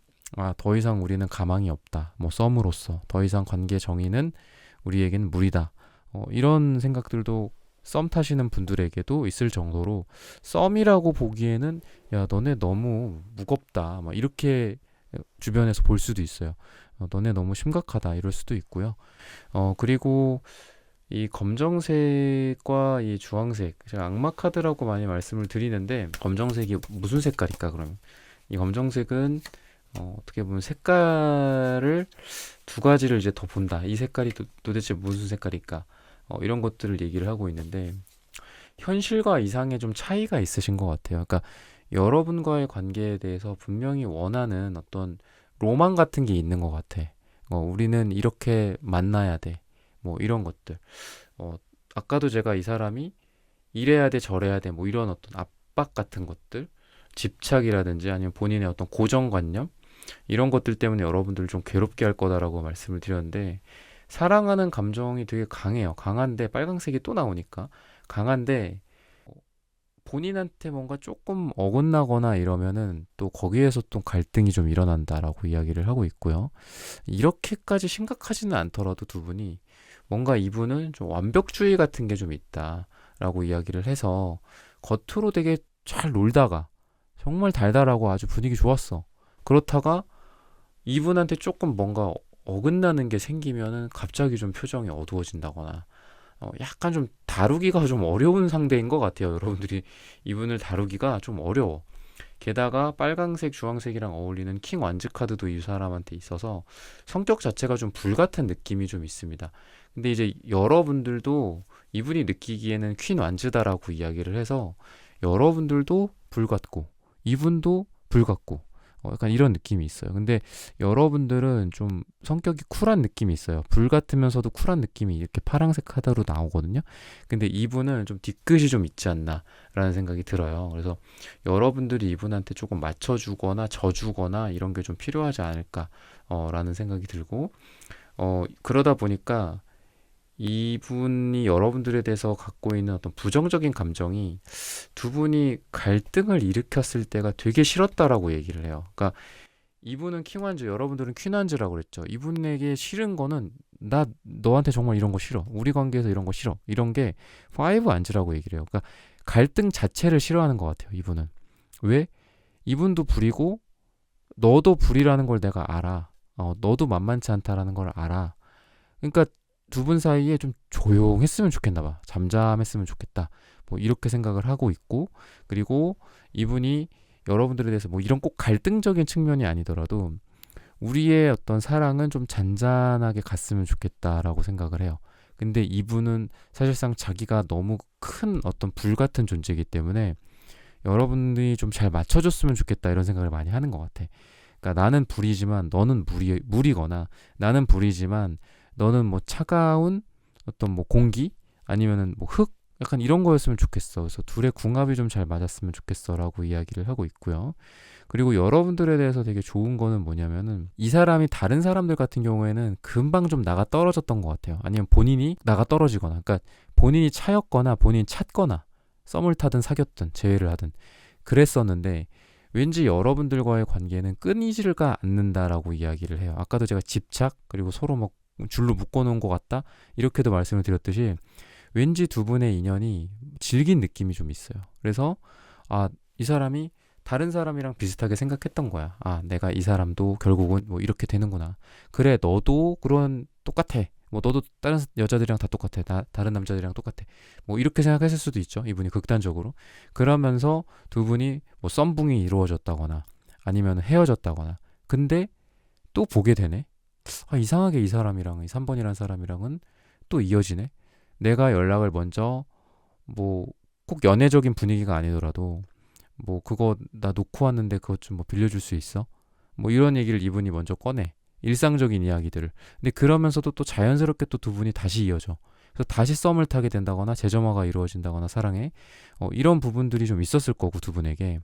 더 이상 우리는 가망이 없다. 뭐 썸으로서 더 이상 관계 정의는 우리에겐 무리다. 이런 생각들도 썸 타시는 분들에게도 있을 정도로, 썸이라고 보기에는 야, 너네 너무 무겁다, 막 이렇게 주변에서 볼 수도 있어요. 너네 너무 심각하다 이럴 수도 있고요. 그리고 이 검정색과 이 주황색, 제가 악마 카드라고 많이 말씀을 드리는데, 검정색이 무슨 색깔일까 그러면? 이 검정색은 어떻게 보면 색깔을 두 가지를 이제 더 본다. 이 색깔이 도대체 무슨 색깔일까? 이런 것들을 얘기를 하고 있는데, 현실과 이상의 좀 차이가 있으신 것 같아요. 그러니까 여러분과의 관계에 대해서 분명히 원하는 어떤 로망 같은 게 있는 것 같아. 우리는 이렇게 만나야 돼. 뭐 이런 것들. 아까도 제가 이 사람이 이래야 돼, 저래야 돼, 뭐 이런 어떤 압박 같은 것들, 집착이라든지 아니면 본인의 어떤 고정관념, 이런 것들 때문에 여러분들을 좀 괴롭게 할 거다라고 말씀을 드렸는데, 사랑하는 감정이 되게 강해요. 강한데, 빨강색이 또 나오니까 강한데, 본인한테 뭔가 조금 어긋나거나 이러면은 또 거기에서 또 갈등이 좀 일어난다라고 이야기를 하고 있고요. 이렇게까지 심각하지는 않더라도 두 분이 뭔가, 이분은 좀 완벽주의 같은 게 좀 있다라고 이야기를 해서, 겉으로 되게 잘 놀다가 정말 달달하고 아주 분위기 좋았어. 그렇다가 이분한테 조금 뭔가 어긋나는 게 생기면은 갑자기 좀 표정이 어두워진다거나, 약간 좀 다루기가 좀 어려운 상대인 것 같아요. 여러분들이 이분을 다루기가 좀 어려워. 게다가 빨강색, 주황색이랑 어울리는 킹 완즈 카드도 이 사람한테 있어서 성격 자체가 좀 불같은 느낌이 좀 있습니다. 근데 이제 여러분들도 이분이 느끼기에는 퀸 완즈다라고 이야기를 해서, 여러분들도 불같고 이분도 불같고, 약간 이런 느낌이 있어요. 근데 여러분들은 좀 성격이 쿨한 느낌이 있어요. 불같으면서도 쿨한 느낌이 이렇게 파란색 카드로 나오거든요. 근데 이분은 좀 뒤끝이 좀 있지 않나 라는 생각이 들어요. 그래서 여러분들이 이분한테 조금 맞춰주거나 져주거나 이런 게 좀 필요하지 않을까 라는 생각이 들고, 그러다 보니까 이분이 여러분들에 대해서 갖고 있는 어떤 부정적인 감정이, 두 분이 갈등을 일으켰을 때가 되게 싫었다라고 얘기를 해요. 그러니까 이분은 킹완즈, 여러분들은 퀸완즈라고 그랬죠. 이분에게 싫은 거는, 나 너한테 정말 이런 거 싫어, 우리 관계에서 이런 거 싫어, 이런 게 파이브 안즈라고 얘기를 해요. 그러니까 갈등 자체를 싫어하는 것 같아요. 이분은 왜? 이분도 불이고 너도 불이라는 걸 내가 알아. 너도 만만치 않다라는 걸 알아. 그러니까 두 분 사이에 좀 조용했으면 좋겠나 봐. 잠잠했으면 좋겠다. 뭐 이렇게 생각을 하고 있고, 그리고 이분이 여러분들에 대해서 뭐 이런 꼭 갈등적인 측면이 아니더라도 우리의 어떤 사랑은 좀 잔잔하게 갔으면 좋겠다라고 생각을 해요. 근데 이분은 사실상 자기가 너무 큰 어떤 불 같은 존재이기 때문에 여러분들이 좀 잘 맞춰줬으면 좋겠다 이런 생각을 많이 하는 것 같아. 그러니까 나는 불이지만 너는 물이거나 나는 불이지만 너는 뭐 차가운 어떤 뭐 공기 아니면은 뭐 흙 약간 이런 거였으면 좋겠어. 그래서 둘의 궁합이 좀 잘 맞았으면 좋겠어라고 이야기를 하고 있고요. 그리고 여러분들에 대해서 되게 좋은 거는 뭐냐면은 이 사람이 다른 사람들 같은 경우에는 금방 좀 나가 떨어졌던 것 같아요. 아니면 본인이 나가 떨어지거나, 그러니까 본인이 차였거나 본인이 찼거나 썸을 타든 사귀었든 재회를 하든 그랬었는데 왠지 여러분들과의 관계는 끊이지가 않는다라고 이야기를 해요. 아까도 제가 집착 그리고 서로 뭐 줄로 묶어놓은 것 같다 이렇게도 말씀을 드렸듯이 왠지 두 분의 인연이 질긴 느낌이 좀 있어요. 그래서 이 사람이 다른 사람이랑 비슷하게 생각했던 거야. 내가 이 사람도 결국은 뭐 이렇게 되는구나. 그래, 너도 그런 똑같아. 뭐 너도 다른 여자들이랑 다 똑같아. 다른 남자들이랑 똑같아. 뭐 이렇게 생각했을 수도 있죠. 이분이 극단적으로. 그러면서 두 분이 뭐 썸붕이 이루어졌다거나 아니면 헤어졌다거나. 근데 또 보게 되네. 이상하게 이 사람이랑 이 3번이라는 사람이랑은 또 이어지네. 내가 연락을 먼저 뭐 꼭 연애적인 분위기가 아니더라도 뭐 그거 나 놓고 왔는데 그것 좀 뭐 빌려줄 수 있어? 뭐 이런 얘기를 이분이 먼저 꺼내. 일상적인 이야기들을. 근데 그러면서도 또 자연스럽게 또 두 분이 다시 이어져. 그래서 다시 썸을 타게 된다거나 재점화가 이루어진다거나 사랑에 이런 부분들이 좀 있었을 거고 두 분에게.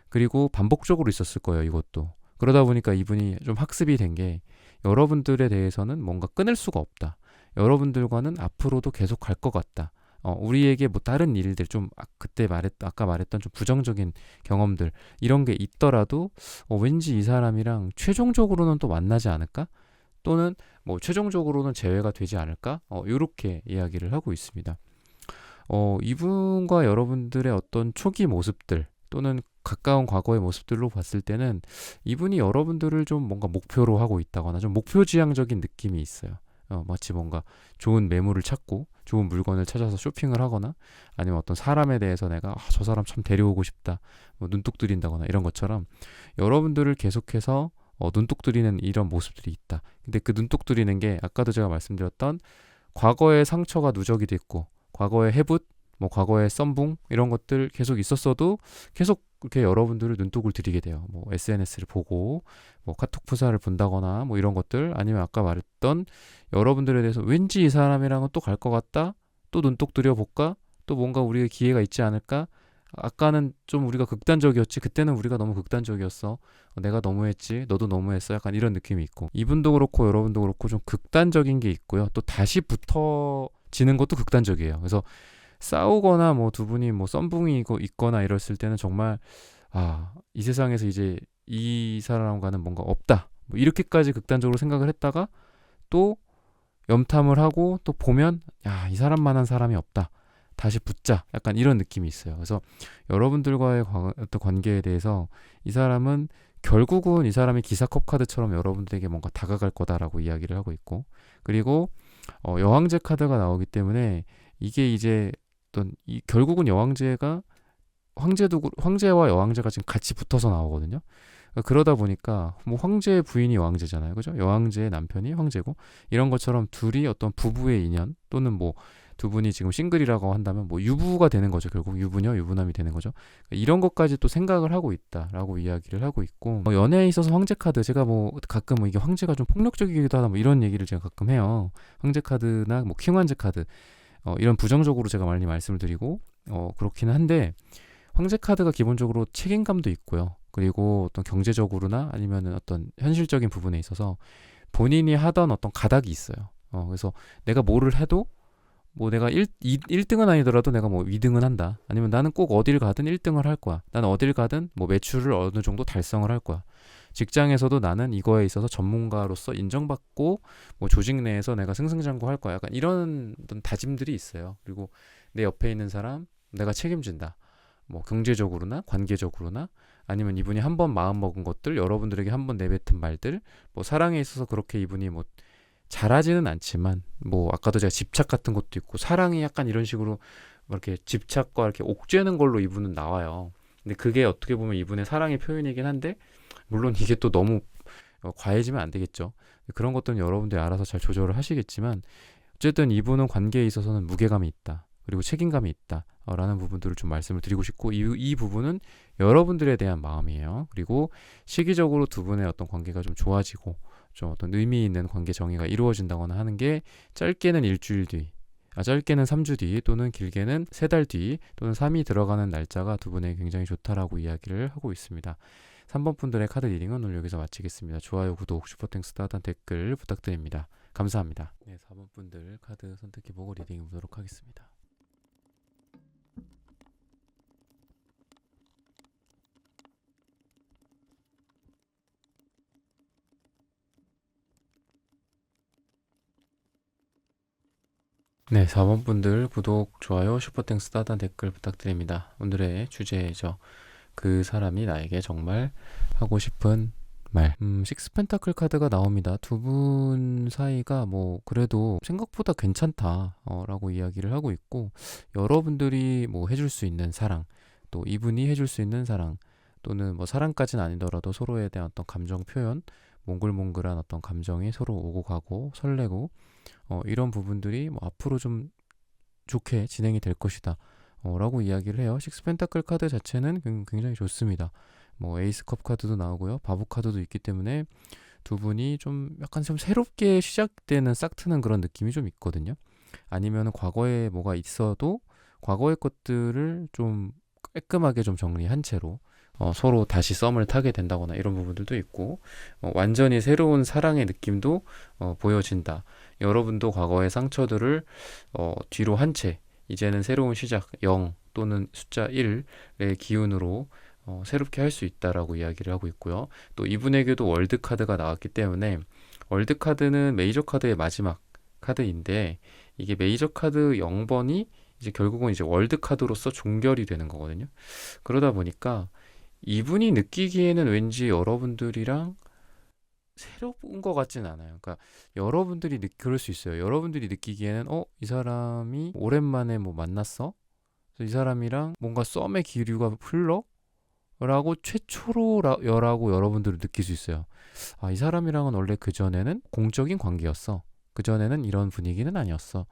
그리고 반복적으로 있었을 거예요, 이것도. 그러다 보니까 이분이 좀 학습이 된 게 여러분들에 대해서는 뭔가 끊을 수가 없다. 여러분들과는 앞으로도 계속 갈 것 같다. 우리에게 뭐 다른 일들 좀 아까 말했던 좀 부정적인 경험들 이런 게 있더라도 왠지 이 사람이랑 최종적으로는 또 만나지 않을까? 또는 뭐 최종적으로는 재회가 되지 않을까? 이렇게 이야기를 하고 있습니다. 이분과 여러분들의 어떤 초기 모습들 또는 가까운 과거의 모습들로 봤을 때는 이분이 여러분들을 좀 뭔가 목표로 하고 있다거나 좀 목표지향적인 느낌이 있어요. 마치 뭔가 좋은 매물을 찾고 좋은 물건을 찾아서 쇼핑을 하거나 아니면 어떤 사람에 대해서 내가 저 사람 참 데려오고 싶다 뭐 눈독 들인다거나 이런 것처럼 여러분들을 계속해서 눈독 들이는 이런 모습들이 있다. 근데 그 눈독 들이는 게 아까도 제가 말씀드렸던 과거의 상처가 누적이 됐고 과거의 해붓 뭐 과거의 썸붕 이런 것들 계속 있었어도 계속 그렇게 여러분들을 눈독을 들이게 돼요. 뭐 SNS를 보고 뭐 카톡 프사를 본다거나 뭐 이런 것들 아니면 아까 말했던 여러분들에 대해서 왠지 이 사람이랑은 또 갈 것 같다. 또 눈독 들여볼까? 또 뭔가 우리의 기회가 있지 않을까? 아까는 좀 우리가 극단적이었지. 그때는 우리가 너무 극단적이었어. 내가 너무했지. 너도 너무했어. 약간 이런 느낌이 있고 이분도 그렇고 여러분도 그렇고 좀 극단적인 게 있고요. 또 다시 붙어지는 것도 극단적이에요. 그래서 싸우거나 뭐 두 분이 뭐 썸붕이 있거나 이랬을 때는 정말 이 세상에서 이제 이 사람과는 뭔가 없다. 뭐 이렇게까지 극단적으로 생각을 했다가 또 염탐을 하고 또 보면 이 사람만한 사람이 없다. 다시 붙자. 약간 이런 느낌이 있어요. 그래서 여러분들과의 어떤 관계에 대해서 이 사람은 결국은 이 사람이 기사컵 카드처럼 여러분들에게 뭔가 다가갈 거다라고 이야기를 하고 있고 그리고 여왕제 카드가 나오기 때문에 이게 이제 결국은 여왕제가 황제와 여왕제가 지금 같이 붙어서 나오거든요. 그러다 보니까 뭐 황제의 부인이 여왕제잖아요, 그죠? 여왕제의 남편이 황제고 이런 것처럼 둘이 어떤 부부의 인연 또는 뭐 두 분이 지금 싱글이라고 한다면 뭐 유부가 되는 거죠. 결국 유부녀, 유부남이 되는 거죠. 이런 것까지 또 생각을 하고 있다라고 이야기를 하고 있고 연애에 있어서 황제 카드 제가 뭐 가끔 이게 황제가 좀 폭력적이기도 하다 뭐 이런 얘기를 제가 가끔 해요. 황제 카드나 뭐 킹환제 카드 이런 부정적으로 제가 많이 말씀을 드리고 그렇기는 한데 황제 카드가 기본적으로 책임감도 있고요. 그리고 어떤 경제적으로나 아니면 어떤 현실적인 부분에 있어서 본인이 하던 어떤 가닥이 있어요. 그래서 내가 뭐를 해도 뭐 내가 1등은 아니더라도 내가 뭐 2등은 한다. 아니면 나는 꼭 어딜 가든 1등을 할 거야. 나는 어딜 가든 뭐 매출을 어느 정도 달성을 할 거야. 직장에서도 나는 이거에 있어서 전문가로서 인정받고 뭐 조직 내에서 내가 승승장구할 거야. 약간 이런 어떤 다짐들이 있어요. 그리고 내 옆에 있는 사람 내가 책임진다. 뭐 경제적으로나 관계적으로나 아니면 이분이 한번 마음먹은 것들 여러분들에게 한번 내뱉은 말들 뭐 사랑에 있어서 그렇게 이분이 뭐 잘하지는 않지만 뭐 아까도 제가 집착 같은 것도 있고 사랑이 약간 이런 식으로 이렇게 집착과 이렇게 옥죄는 걸로 이분은 나와요. 근데 그게 어떻게 보면 이분의 사랑의 표현이긴 한데 물론 이게 또 너무 과해지면 안 되겠죠. 그런 것들은 여러분들이 알아서 잘 조절을 하시겠지만 어쨌든 이분은 관계에 있어서는 무게감이 있다. 그리고 책임감이 있다. 라는 부분들을 좀 말씀을 드리고 싶고 이 부분은 여러분들에 대한 마음이에요. 그리고 시기적으로 두 분의 어떤 관계가 좀 좋아지고 좀 어떤 의미 있는 관계 정의가 이루어진다거나 하는 게 짧게는 일주일 뒤, 짧게는 3주 뒤 또는 길게는 3달 뒤 또는 3이 들어가는 날짜가 두 분에게 굉장히 좋다라고 이야기를 하고 있습니다. 3번 분들의 카드 리딩은 오늘 여기서 마치겠습니다. 좋아요, 구독, 슈퍼땡스 따단 댓글 부탁드립니다. 감사합니다. 네, 4번 분들 카드 선택해보고 리딩 해보도록 하겠습니다. 네, 4번 분들 구독, 좋아요, 슈퍼땡스 따단 댓글 부탁드립니다. 오늘의 주제죠. 그 사람이 나에게 정말 하고 싶은 말. 식스 펜타클 카드가 나옵니다. 두 분 사이가 뭐 그래도 생각보다 괜찮다 라고 이야기를 하고 있고, 여러분들이 뭐 해줄 수 있는 사랑, 또 이분이 해줄 수 있는 사랑, 또는 뭐 사랑까지는 아니더라도 서로에 대한 어떤 감정 표현, 몽글몽글한 어떤 감정이 서로 오고 가고 설레고 이런 부분들이 뭐 앞으로 좀 좋게 진행이 될 것이다 라고 이야기를 해요. 식스 펜타클 카드 자체는 굉장히 좋습니다. 뭐 에이스 컵 카드도 나오고요, 바보 카드도 있기 때문에 두 분이 좀 약간 좀 새롭게 시작되는 싹 트는 그런 느낌이 좀 있거든요. 아니면 과거에 뭐가 있어도 과거의 것들을 좀 깔끔하게 좀 정리한 채로 서로 다시 썸을 타게 된다거나 이런 부분들도 있고, 완전히 새로운 사랑의 느낌도 보여진다. 여러분도 과거의 상처들을 뒤로 한 채 이제는 새로운 시작 0 또는 숫자 1의 기운으로 새롭게 할 수 있다라고 이야기를 하고 있고요. 또 이분에게도 월드 카드가 나왔기 때문에 월드 카드는 메이저 카드의 마지막 카드인데, 이게 메이저 카드 0번이 이제 결국은 이제 월드 카드로서 종결이 되는 거거든요. 그러다 보니까 이분이 느끼기에는 왠지 여러분들이랑 새로운 것 같진 않아요. 그러니까 여러분들이 그럴 수 있어요. 여러분들이 느끼기에는 이 사람이 오랜만에 뭐 만났어? 그래서 이 사람이랑 뭔가 썸의 기류가 흘러? 라고 최초로라고 여러분들은 느낄 수 있어요. 이 사람이랑은 원래 그전에는 공적인 관계였어. 그전에는 이런 분위기는 아니었어.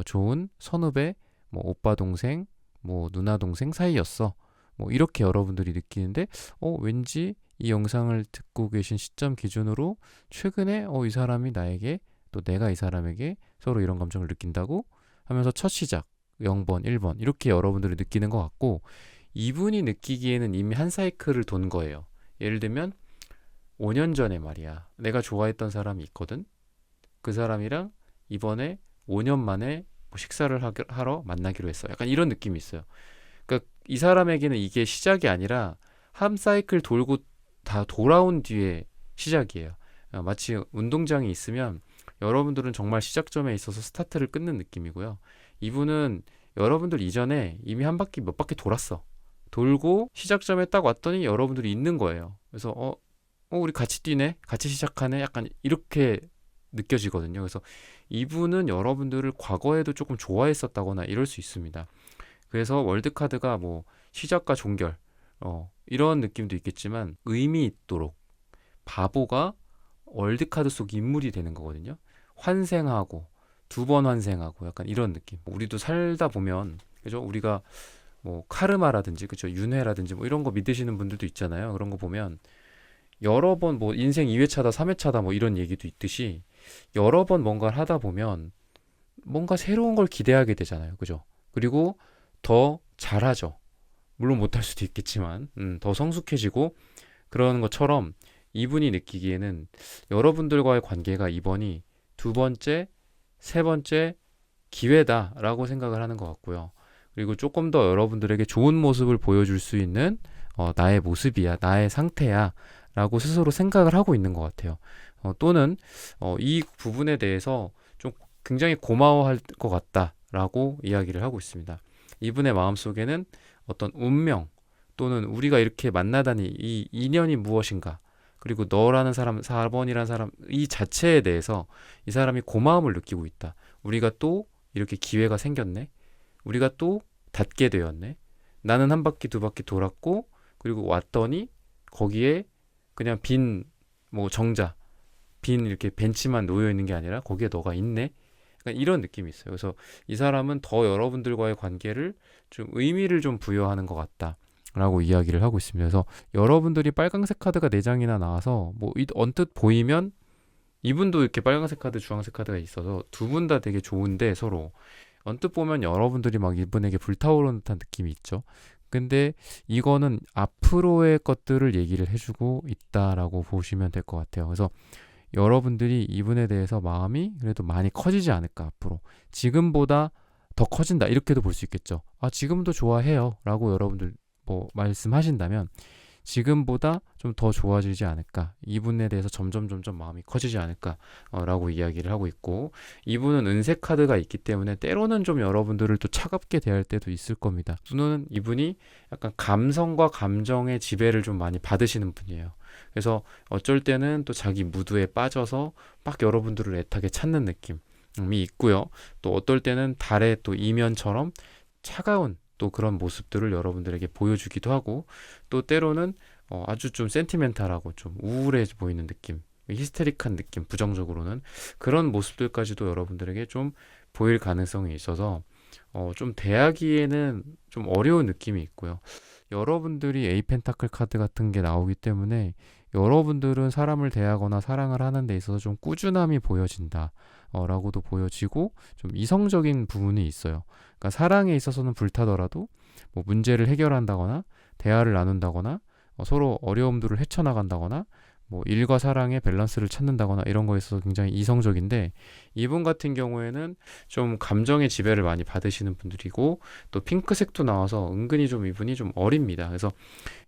좋은 선후배, 뭐 오빠 동생, 뭐 누나 동생 사이였어. 뭐 이렇게 여러분들이 느끼는데 왠지 이 영상을 듣고 계신 시점 기준으로 최근에 이 사람이 나에게, 또 내가 이 사람에게 서로 이런 감정을 느낀다고 하면서 첫 시작 0번, 1번 이렇게 여러분들이 느끼는 것 같고, 이분이 느끼기에는 이미 한 사이클을 돈 거예요. 예를 들면 5년 전에 말이야, 내가 좋아했던 사람이 있거든. 그 사람이랑 이번에 5년 만에 뭐 식사를 하러 만나기로 했어. 약간 이런 느낌이 있어요. 그러니까 이 사람에게는 이게 시작이 아니라 한 사이클 돌고 다 돌아온 뒤에 시작이에요. 마치 운동장에 있으면 여러분들은 정말 시작점에 있어서 스타트를 끊는 느낌이고요. 이분은 여러분들 이전에 이미 한 바퀴 몇 바퀴 돌았어. 돌고 시작점에 딱 왔더니 여러분들이 있는 거예요. 그래서 우리 같이 뛰네, 같이 시작하네, 약간 이렇게 느껴지거든요. 그래서 이분은 여러분들을 과거에도 조금 좋아했었다거나 이럴 수 있습니다. 그래서 월드카드가 뭐 시작과 종결 이런 느낌도 있겠지만, 의미 있도록 바보가 월드카드 속 인물이 되는 거거든요. 환생하고 2번 환생하고 약간 이런 느낌. 우리도 살다 보면, 그죠? 우리가 뭐 카르마라든지, 그죠? 윤회라든지 뭐 이런 거 믿으시는 분들도 있잖아요. 그런 거 보면 여러 번 뭐 인생 2회차다 3회차다 뭐 이런 얘기도 있듯이, 여러 번 뭔가를 하다 보면 뭔가 새로운 걸 기대하게 되잖아요. 그죠? 그리고 더 잘하죠. 물론 못할 수도 있겠지만 더 성숙해지고, 그러는 것처럼 이분이 느끼기에는 여러분들과의 관계가 이번이 2번째, 3번째 기회다라고 생각을 하는 것 같고요. 그리고 조금 더 여러분들에게 좋은 모습을 보여줄 수 있는 나의 모습이야, 나의 상태야 라고 스스로 생각을 하고 있는 것 같아요. 또는 이 부분에 대해서 좀 굉장히 고마워할 것 같다라고 이야기를 하고 있습니다. 이분의 마음속에는 어떤 운명, 또는 우리가 이렇게 만나다니 이 인연이 무엇인가, 그리고 너라는 사람, 4번이라는 사람 이 자체에 대해서 이 사람이 고마움을 느끼고 있다. 우리가 또 이렇게 기회가 생겼네, 우리가 또 닿게 되었네, 나는 한 바퀴 두 바퀴 돌았고 그리고 왔더니 거기에 그냥 빈 뭐 정자, 빈 이렇게 벤치만 놓여 있는 게 아니라 거기에 너가 있네. 그러니까 이런 느낌이 있어요. 그래서 이 사람은 더 여러분들과의 관계를 좀 의미를 좀 부여하는 것 같다라고 이야기를 하고 있습니다. 그래서 여러분들이 빨강색 카드가 4장이나 나와서 뭐 언뜻 보이면 이분도 이렇게 빨강색 카드, 주황색 카드가 있어서 두 분 다 되게 좋은데 서로 언뜻 보면 여러분들이 막 이분에게 불타오르는 듯한 느낌이 있죠. 근데 이거는 앞으로의 것들을 얘기를 해주고 있다라고 보시면 될 것 같아요. 그래서 여러분들이 이분에 대해서 마음이 그래도 많이 커지지 않을까 앞으로. 지금보다 더 커진다 이렇게도 볼 수 있겠죠. 아 지금도 좋아해요 라고 여러분들 뭐 말씀하신다면 지금보다 좀 더 좋아지지 않을까, 이분에 대해서 점점 마음이 커지지 않을까 라고 이야기를 하고 있고, 이분은 은색 카드가 있기 때문에 때로는 좀 여러분들을 또 차갑게 대할 때도 있을 겁니다. 또는 이분이 약간 감성과 감정의 지배를 좀 많이 받으시는 분이에요. 그래서 어쩔 때는 또 자기 무드에 빠져서 막 여러분들을 애타게 찾는 느낌이 있고요. 또 어떨 때는 달의 또 이면처럼 차가운 또 그런 모습들을 여러분들에게 보여주기도 하고, 또 때로는 아주 좀 센티멘탈하고 좀 우울해 보이는 느낌, 히스테릭한 느낌, 부정적으로는 그런 모습들까지도 여러분들에게 좀 보일 가능성이 있어서 좀 대하기에는 좀 어려운 느낌이 있고요. 여러분들이 에이 펜타클 카드 같은 게 나오기 때문에 여러분들은 사람을 대하거나 사랑을 하는 데 있어서 좀 꾸준함이 보여진다 라고도 보여지고, 좀 이성적인 부분이 있어요. 그러니까 사랑에 있어서는 불타더라도 뭐 문제를 해결한다거나 대화를 나눈다거나 서로 어려움들을 헤쳐나간다거나 뭐 일과 사랑의 밸런스를 찾는다거나 이런 거에 있어서 굉장히 이성적인데, 이분 같은 경우에는 좀 감정의 지배를 많이 받으시는 분들이고, 또 핑크색도 나와서 은근히 좀 이분이 좀 어립니다. 그래서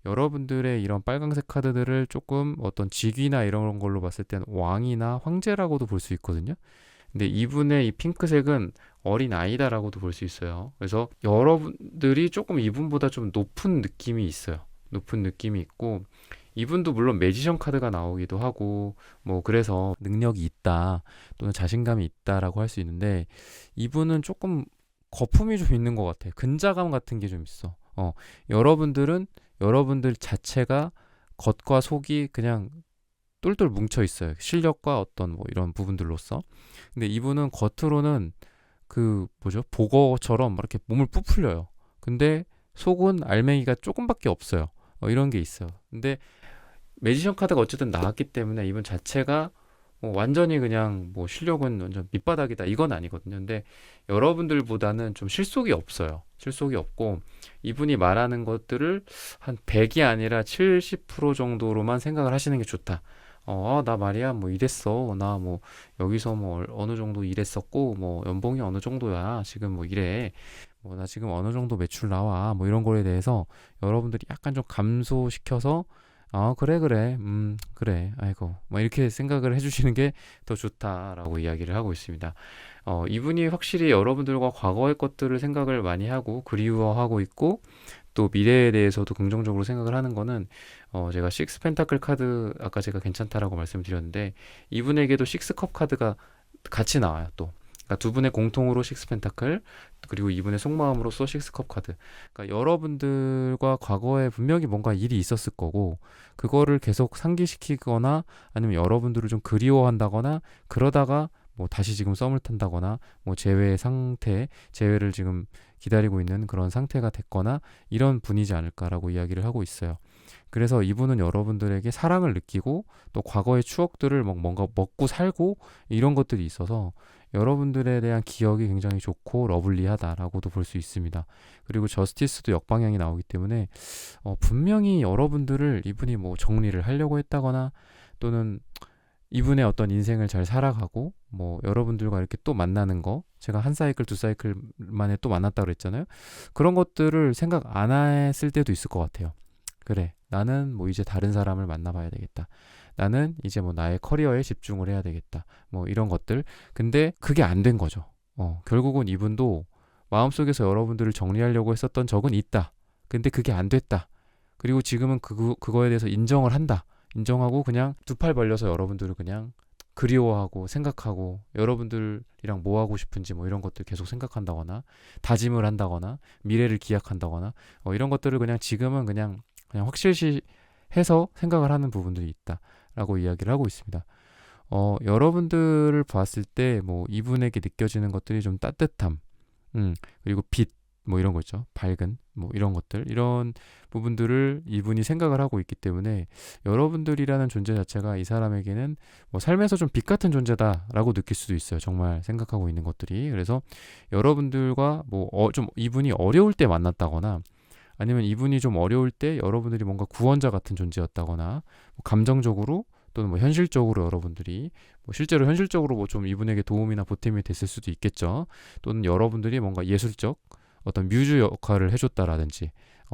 여러분들의 이런 빨강색 카드들을 조금 어떤 직위나 이런 걸로 봤을 때는 왕이나 황제라고도 볼 수 있거든요. 근데 이분의 이 핑크색은 어린 아이다라고도 볼 수 있어요. 그래서 여러분들이 조금 이분보다 좀 높은 느낌이 있어요. 높은 느낌이 있고, 이분도 물론 매지션 카드가 나오기도 하고 뭐 그래서 능력이 있다 또는 자신감이 있다라고 할 수 있는데, 이분은 조금 거품이 좀 있는 것 같아요. 근자감 같은 게 좀 있어. 여러분들은 여러분들 자체가 겉과 속이 그냥 똘똘 뭉쳐 있어요. 실력과 어떤 뭐 이런 부분들로서. 근데 이분은 겉으로는 그 뭐죠? 보거처럼 이렇게 몸을 부풀려요. 근데 속은 알맹이가 조금밖에 없어요. 이런 게 있어요. 근데 매지션 카드가 어쨌든 나왔기 때문에 이분 자체가 뭐 완전히 그냥 뭐 실력은 완전 밑바닥이다 이건 아니거든요. 근데 여러분들보다는 좀 실속이 없어요. 실속이 없고, 이분이 말하는 것들을 한 100이 아니라 70% 정도로만 생각을 하시는 게 좋다. 나 말이야 뭐 이랬어, 나 뭐 여기서 뭐 어느 정도 일했었고 뭐 연봉이 어느 정도야 지금 뭐 이래, 뭐 나 지금 어느 정도 매출 나와, 뭐 이런 거에 대해서 여러분들이 약간 좀 감소시켜서 그래 그래 아이고 뭐 이렇게 생각을 해주시는 게 더 좋다라고 이야기를 하고 있습니다. 이분이 확실히 여러분들과 과거의 것들을 생각을 많이 하고 그리워하고 있고, 또 미래에 대해서도 긍정적으로 생각을 하는 거는 제가 식스 펜타클 카드 아까 제가 괜찮다라고 말씀드렸는데, 이분에게도 식스컵 카드가 같이 나와요 또. 그러니까 두 분의 공통으로 식스 펜타클, 그리고 이분의 속마음으로서 식스컵 카드. 그러니까 여러분들과 과거에 분명히 뭔가 일이 있었을 거고, 그거를 계속 상기시키거나 아니면 여러분들을 좀 그리워한다거나, 그러다가 뭐 다시 지금 썸을 탄다거나 뭐 재회를 지금 기다리고 있는 그런 상태가 됐거나 이런 분이지 않을까라고 이야기를 하고 있어요. 그래서 이분은 여러분들에게 사랑을 느끼고 또 과거의 추억들을 뭔가 먹고 살고 이런 것들이 있어서 여러분들에 대한 기억이 굉장히 좋고 러블리하다라고도 볼 수 있습니다. 그리고 저스티스도 역방향이 나오기 때문에 분명히 여러분들을 이분이 뭐 정리를 하려고 했다거나, 또는 이분의 어떤 인생을 잘 살아가고 뭐 여러분들과 이렇게 또 만나는 거, 제가 한 사이클 두 사이클 만에 또 만났다고 그랬잖아요. 그런 것들을 생각 안 했을 때도 있을 것 같아요. 그래, 나는 뭐 이제 다른 사람을 만나봐야 되겠다, 나는 이제 뭐 나의 커리어에 집중을 해야 되겠다, 뭐 이런 것들. 근데 그게 안 된 거죠. 결국은 이분도 마음속에서 여러분들을 정리하려고 했었던 적은 있다. 근데 그게 안 됐다. 그리고 지금은 그거에 대해서 인정을 한다. 인정하고 그냥 두 팔 벌려서 여러분들을 그냥 그리워하고 생각하고, 여러분들이랑 뭐 하고 싶은지 뭐 이런 것들 계속 생각한다거나 다짐을 한다거나 미래를 기약한다거나 이런 것들을 그냥 지금은 그냥 그냥 확실시해서 생각을 하는 부분들이 있다라고 이야기를 하고 있습니다. 여러분들을 봤을 때 뭐 이분에게 느껴지는 것들이 좀 따뜻함, 그리고 빛, 뭐 이런 거 있죠. 밝은, 뭐 이런 것들, 이런 부분들을 이분이 생각을 하고 있기 때문에 여러분들이라는 존재 자체가 이 사람에게는 뭐 삶에서 좀 빛 같은 존재다라고 느낄 수도 있어요. 정말 생각하고 있는 것들이. 그래서 여러분들과 뭐 좀 이분이 어려울 때 만났다거나 아니면 이분이 좀 어려울 때 여러분들이 뭔가 구원자 같은 존재였다거나 뭐 감정적으로 또는 뭐 현실적으로 여러분들이 뭐 실제로 현실적으로 뭐 좀 이분에게 도움이나 보탬이 됐을 수도 있겠죠. 또는 여러분들이 뭔가 예술적 어떤 뮤즈 역할을 해줬다라든지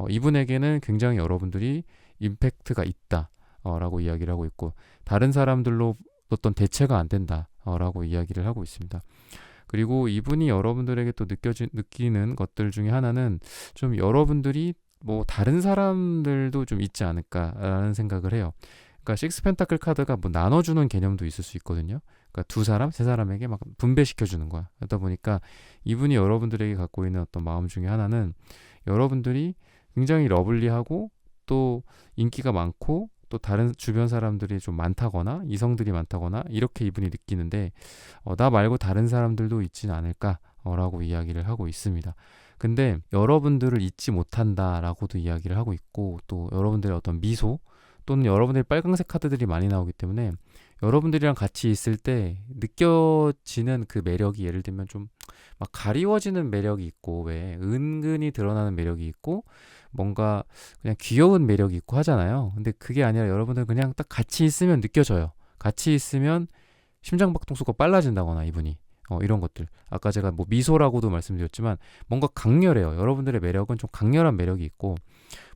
이분에게는 굉장히 여러분들이 임팩트가 있다라고 이야기를 하고 있고 다른 사람들로 어떤 대체가 안 된다라고 이야기를 하고 있습니다. 그리고 이분이 여러분들에게 또 느끼는 것들 중에 하나는 좀 여러분들이 뭐 다른 사람들도 좀 있지 않을까라는 생각을 해요. 그러니까 식스 펜타클 카드가 뭐 나눠주는 개념도 있을 수 있거든요. 그러니까 두 사람, 세 사람에게 막 분배시켜주는 거야. 그러다 보니까 이분이 여러분들에게 갖고 있는 어떤 마음 중에 하나는 여러분들이 굉장히 러블리하고 또 인기가 많고 또 다른 주변 사람들이 좀 많다거나 이성들이 많다거나 이렇게 이분이 느끼는데 나 말고 다른 사람들도 있지는 않을까라고 이야기를 하고 있습니다. 근데 여러분들을 잊지 못한다라고도 이야기를 하고 있고 또 여러분들의 어떤 미소 또는 여러분들의 빨강색 카드들이 많이 나오기 때문에 여러분들이랑 같이 있을 때 느껴지는 그 매력이 예를 들면 좀 막 가리워지는 매력이 있고 왜 은근히 드러나는 매력이 있고 뭔가 그냥 귀여운 매력이 있고 하잖아요. 근데 그게 아니라 여러분들 그냥 딱 같이 있으면 느껴져요. 같이 있으면 심장박동수가 빨라진다거나 이분이 이런 것들 아까 제가 뭐 미소라고도 말씀드렸지만 뭔가 강렬해요. 여러분들의 매력은 좀 강렬한 매력이 있고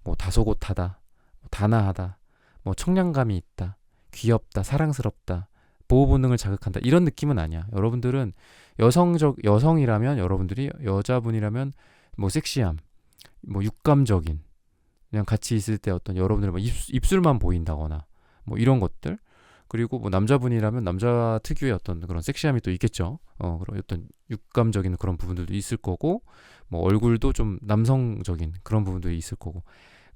뭐 다소곳하다 뭐 단아하다 뭐 청량감이 있다 귀엽다 사랑스럽다 보호 본능을 자극한다 이런 느낌은 아니야. 여러분들은 여성이라면 여러분들이 여자분이라면 뭐 섹시함 뭐 육감적인 그냥 같이 있을 때 어떤 여러분들의 뭐 입술만 보인다거나 뭐 이런 것들 그리고 뭐 남자분이라면 남자 특유의 어떤 그런 섹시함이 또 있겠죠. 그런 어떤 육감적인 그런 부분들도 있을 거고 뭐 얼굴도 좀 남성적인 그런 부분들이 있을 거고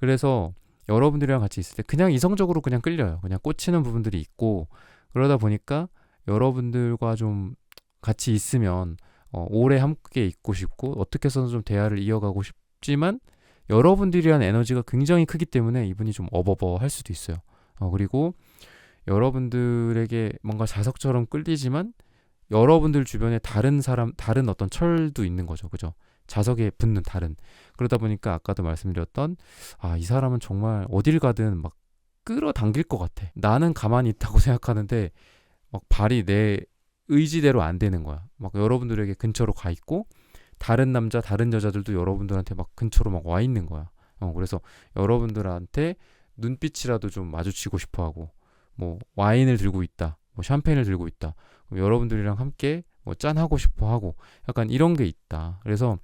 그래서 여러분들이랑 같이 있을 때 그냥 이성적으로 그냥 끌려요. 그냥 꽂히는 부분들이 있고 그러다 보니까 여러분들과 좀 같이 있으면 오래 함께 있고 싶고 어떻게 해서든 좀 대화를 이어가고 싶지만 여러분들이란 에너지가 굉장히 크기 때문에 이분이 좀 어버버할 수도 있어요. 그리고 여러분들에게 뭔가 자석처럼 끌리지만 여러분들 주변에 다른 어떤 철도 있는 거죠. 그죠? 자석에 붙는 다른. 그러다 보니까 아까도 말씀드렸던 이 사람은 정말 어딜 가든 막 끌어당길 것 같아. 나는 가만히 있다고 생각하는데 막 발이 내 의지대로 안 되는 거야. 막 여러분들에게 근처로 가 있고 다른 남자, 다른 여자들도 여러분들한테 막 근처로 막 와 있는 거야. 그래서 여러분들한테 눈빛이라도 좀 마주치고 싶어 하고 뭐 와인을 들고 있다. 뭐 샴페인을 들고 있다. 그럼 여러분들이랑 함께 뭐 짠하고 싶어 하고 약간 이런 게 있다. 그래서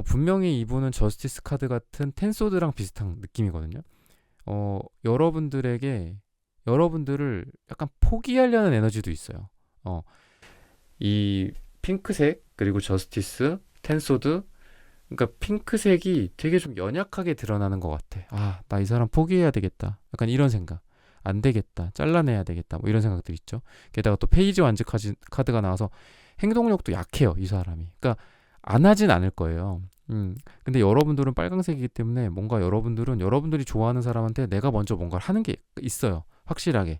분명히 이분은 저스티스 카드 같은 텐소드랑 비슷한 느낌이거든요. 여러분들을 약간 포기하려는 에너지도 있어요. 이 핑크색 그리고 저스티스, 텐소드 그러니까 핑크색이 되게 좀 연약하게 드러나는 것 같아. 나 이 사람 포기해야 되겠다. 약간 이런 생각. 안 되겠다. 잘라내야 되겠다. 뭐 이런 생각들 있죠. 게다가 또 페이지 완즈 카드가 나와서 행동력도 약해요. 이 사람이. 그러니까 안 하진 않을 거예요. 근데 여러분들은 빨강색이기 때문에 뭔가 여러분들이 좋아하는 사람한테 내가 먼저 뭔가를 하는 게 있어요. 확실하게.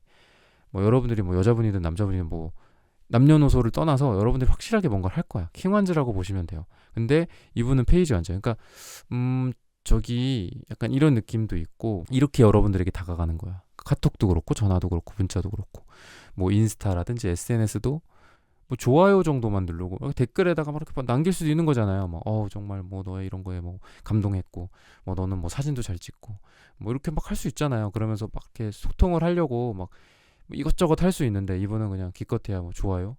뭐 여러분들이 뭐 여자분이든 남자분이든 뭐 남녀노소를 떠나서 여러분들이 확실하게 뭔가를 할 거야. 킹완즈라고 보시면 돼요. 근데 이분은 페이지 완즈. 그러니까 저기 약간 이런 느낌도 있고 이렇게 여러분들에게 다가가는 거야. 카톡도 그렇고 전화도 그렇고 문자도 그렇고 뭐 인스타라든지 SNS도 뭐 좋아요 정도만 누르고 댓글에다가 막 이렇게 남길 수도 있는 거잖아요. 뭐 정말 뭐 너의 이런 거에 뭐 감동했고 뭐 너는 뭐 사진도 잘 찍고 뭐 이렇게 막 할 수 있잖아요. 그러면서 막 이렇게 소통을 하려고 막 뭐 이것저것 할 수 있는데 이분은 그냥 기껏해야 뭐 좋아요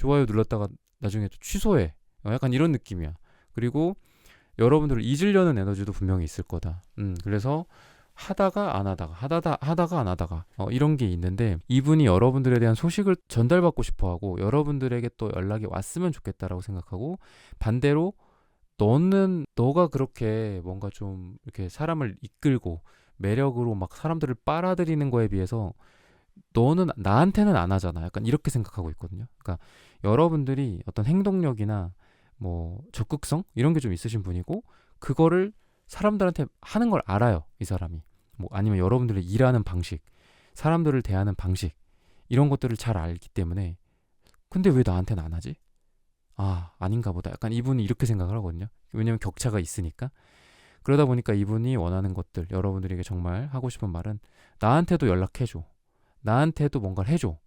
눌렀다가 나중에 또 취소해. 약간 이런 느낌이야. 그리고 여러분들을 잊으려는 에너지도 분명히 있을 거다. 그래서 하다가 안 하다가 하다가 안 하다가 이런 게 있는데 이분이 여러분들에 대한 소식을 전달받고 싶어하고 여러분들에게 또 연락이 왔으면 좋겠다라고 생각하고 반대로 너가 그렇게 뭔가 좀 이렇게 사람을 이끌고 매력으로 막 사람들을 빨아들이는 거에 비해서 너는 나한테는 안 하잖아. 약간 이렇게 생각하고 있거든요. 그러니까 여러분들이 어떤 행동력이나 뭐 적극성 이런 게 좀 있으신 분이고 그거를 사람들한테 하는 걸 알아요. 이 사람이. 뭐 아니면 여러분들의 일하는 방식, 사람들을 대하는 방식 이런 것들을 잘 알기 때문에 근데 왜 나한테는 안 하지? 아, 아닌가 보다. 약간 이분이 이렇게 생각을 하거든요. 왜냐면 격차가 있으니까. 그러다 보니까 이분이 원하는 것들, 여러분들에게 정말 하고 싶은 말은 나한테도 연락해줘. 나한테도 뭔가를 해줘.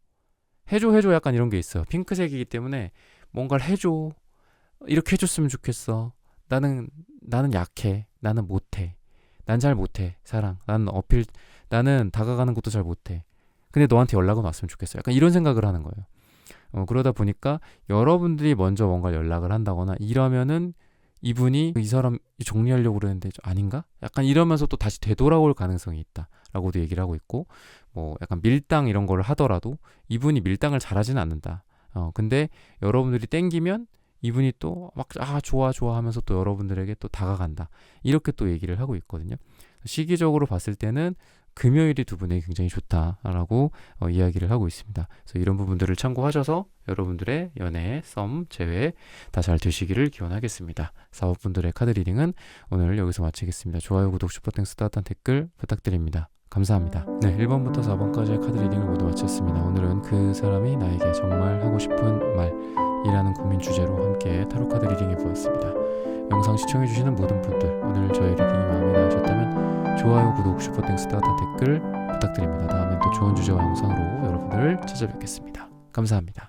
해줘 약간 이런 게 있어요. 핑크색이기 때문에 뭔가를 해줘. 이렇게 해줬으면 좋겠어. 나는 약해. 나는 못해. 난 잘 못해. 사랑. 나는 다가가는 것도 잘 못해. 근데 너한테 연락은 왔으면 좋겠어. 약간 이런 생각을 하는 거예요. 그러다 보니까 여러분들이 먼저 뭔가 연락을 한다거나 이러면은 이분이 이 사람 정리하려고 그러는데 아닌가? 약간 이러면서 또 다시 되돌아올 가능성이 있다라고도 얘기를 하고 있고 뭐 약간 밀당 이런 거를 하더라도 이분이 밀당을 잘하지는 않는다. 근데 여러분들이 땡기면 이분이 또 막 좋아 하면서 또 여러분들에게 또 다가간다. 이렇게 또 얘기를 하고 있거든요. 시기적으로 봤을 때는 금요일이 두 분에게 굉장히 좋다라고 이야기를 하고 있습니다. 그래서 이런 부분들을 참고하셔서 여러분들의 연애, 썸, 재회 다 잘 되시기를 기원하겠습니다. 사업분들의 카드 리딩은 오늘 여기서 마치겠습니다. 좋아요, 구독, 슈퍼땡스, 따뜻한 댓글 부탁드립니다. 감사합니다. 네, 1번부터 4번까지의 카드 리딩을 모두 마쳤습니다. 오늘은 그 사람이 나에게 정말 하고 싶은 말이라는 고민 주제로 함께 타로 카드 리딩해 보았습니다. 영상 시청해주시는 모든 분들 오늘 저의 리딩이 마음에 드셨다면 좋아요, 구독, 슈퍼땡스, 따뜻한 댓글 부탁드립니다. 다음엔 또 좋은 주제와 영상으로 여러분들을 찾아뵙겠습니다. 감사합니다.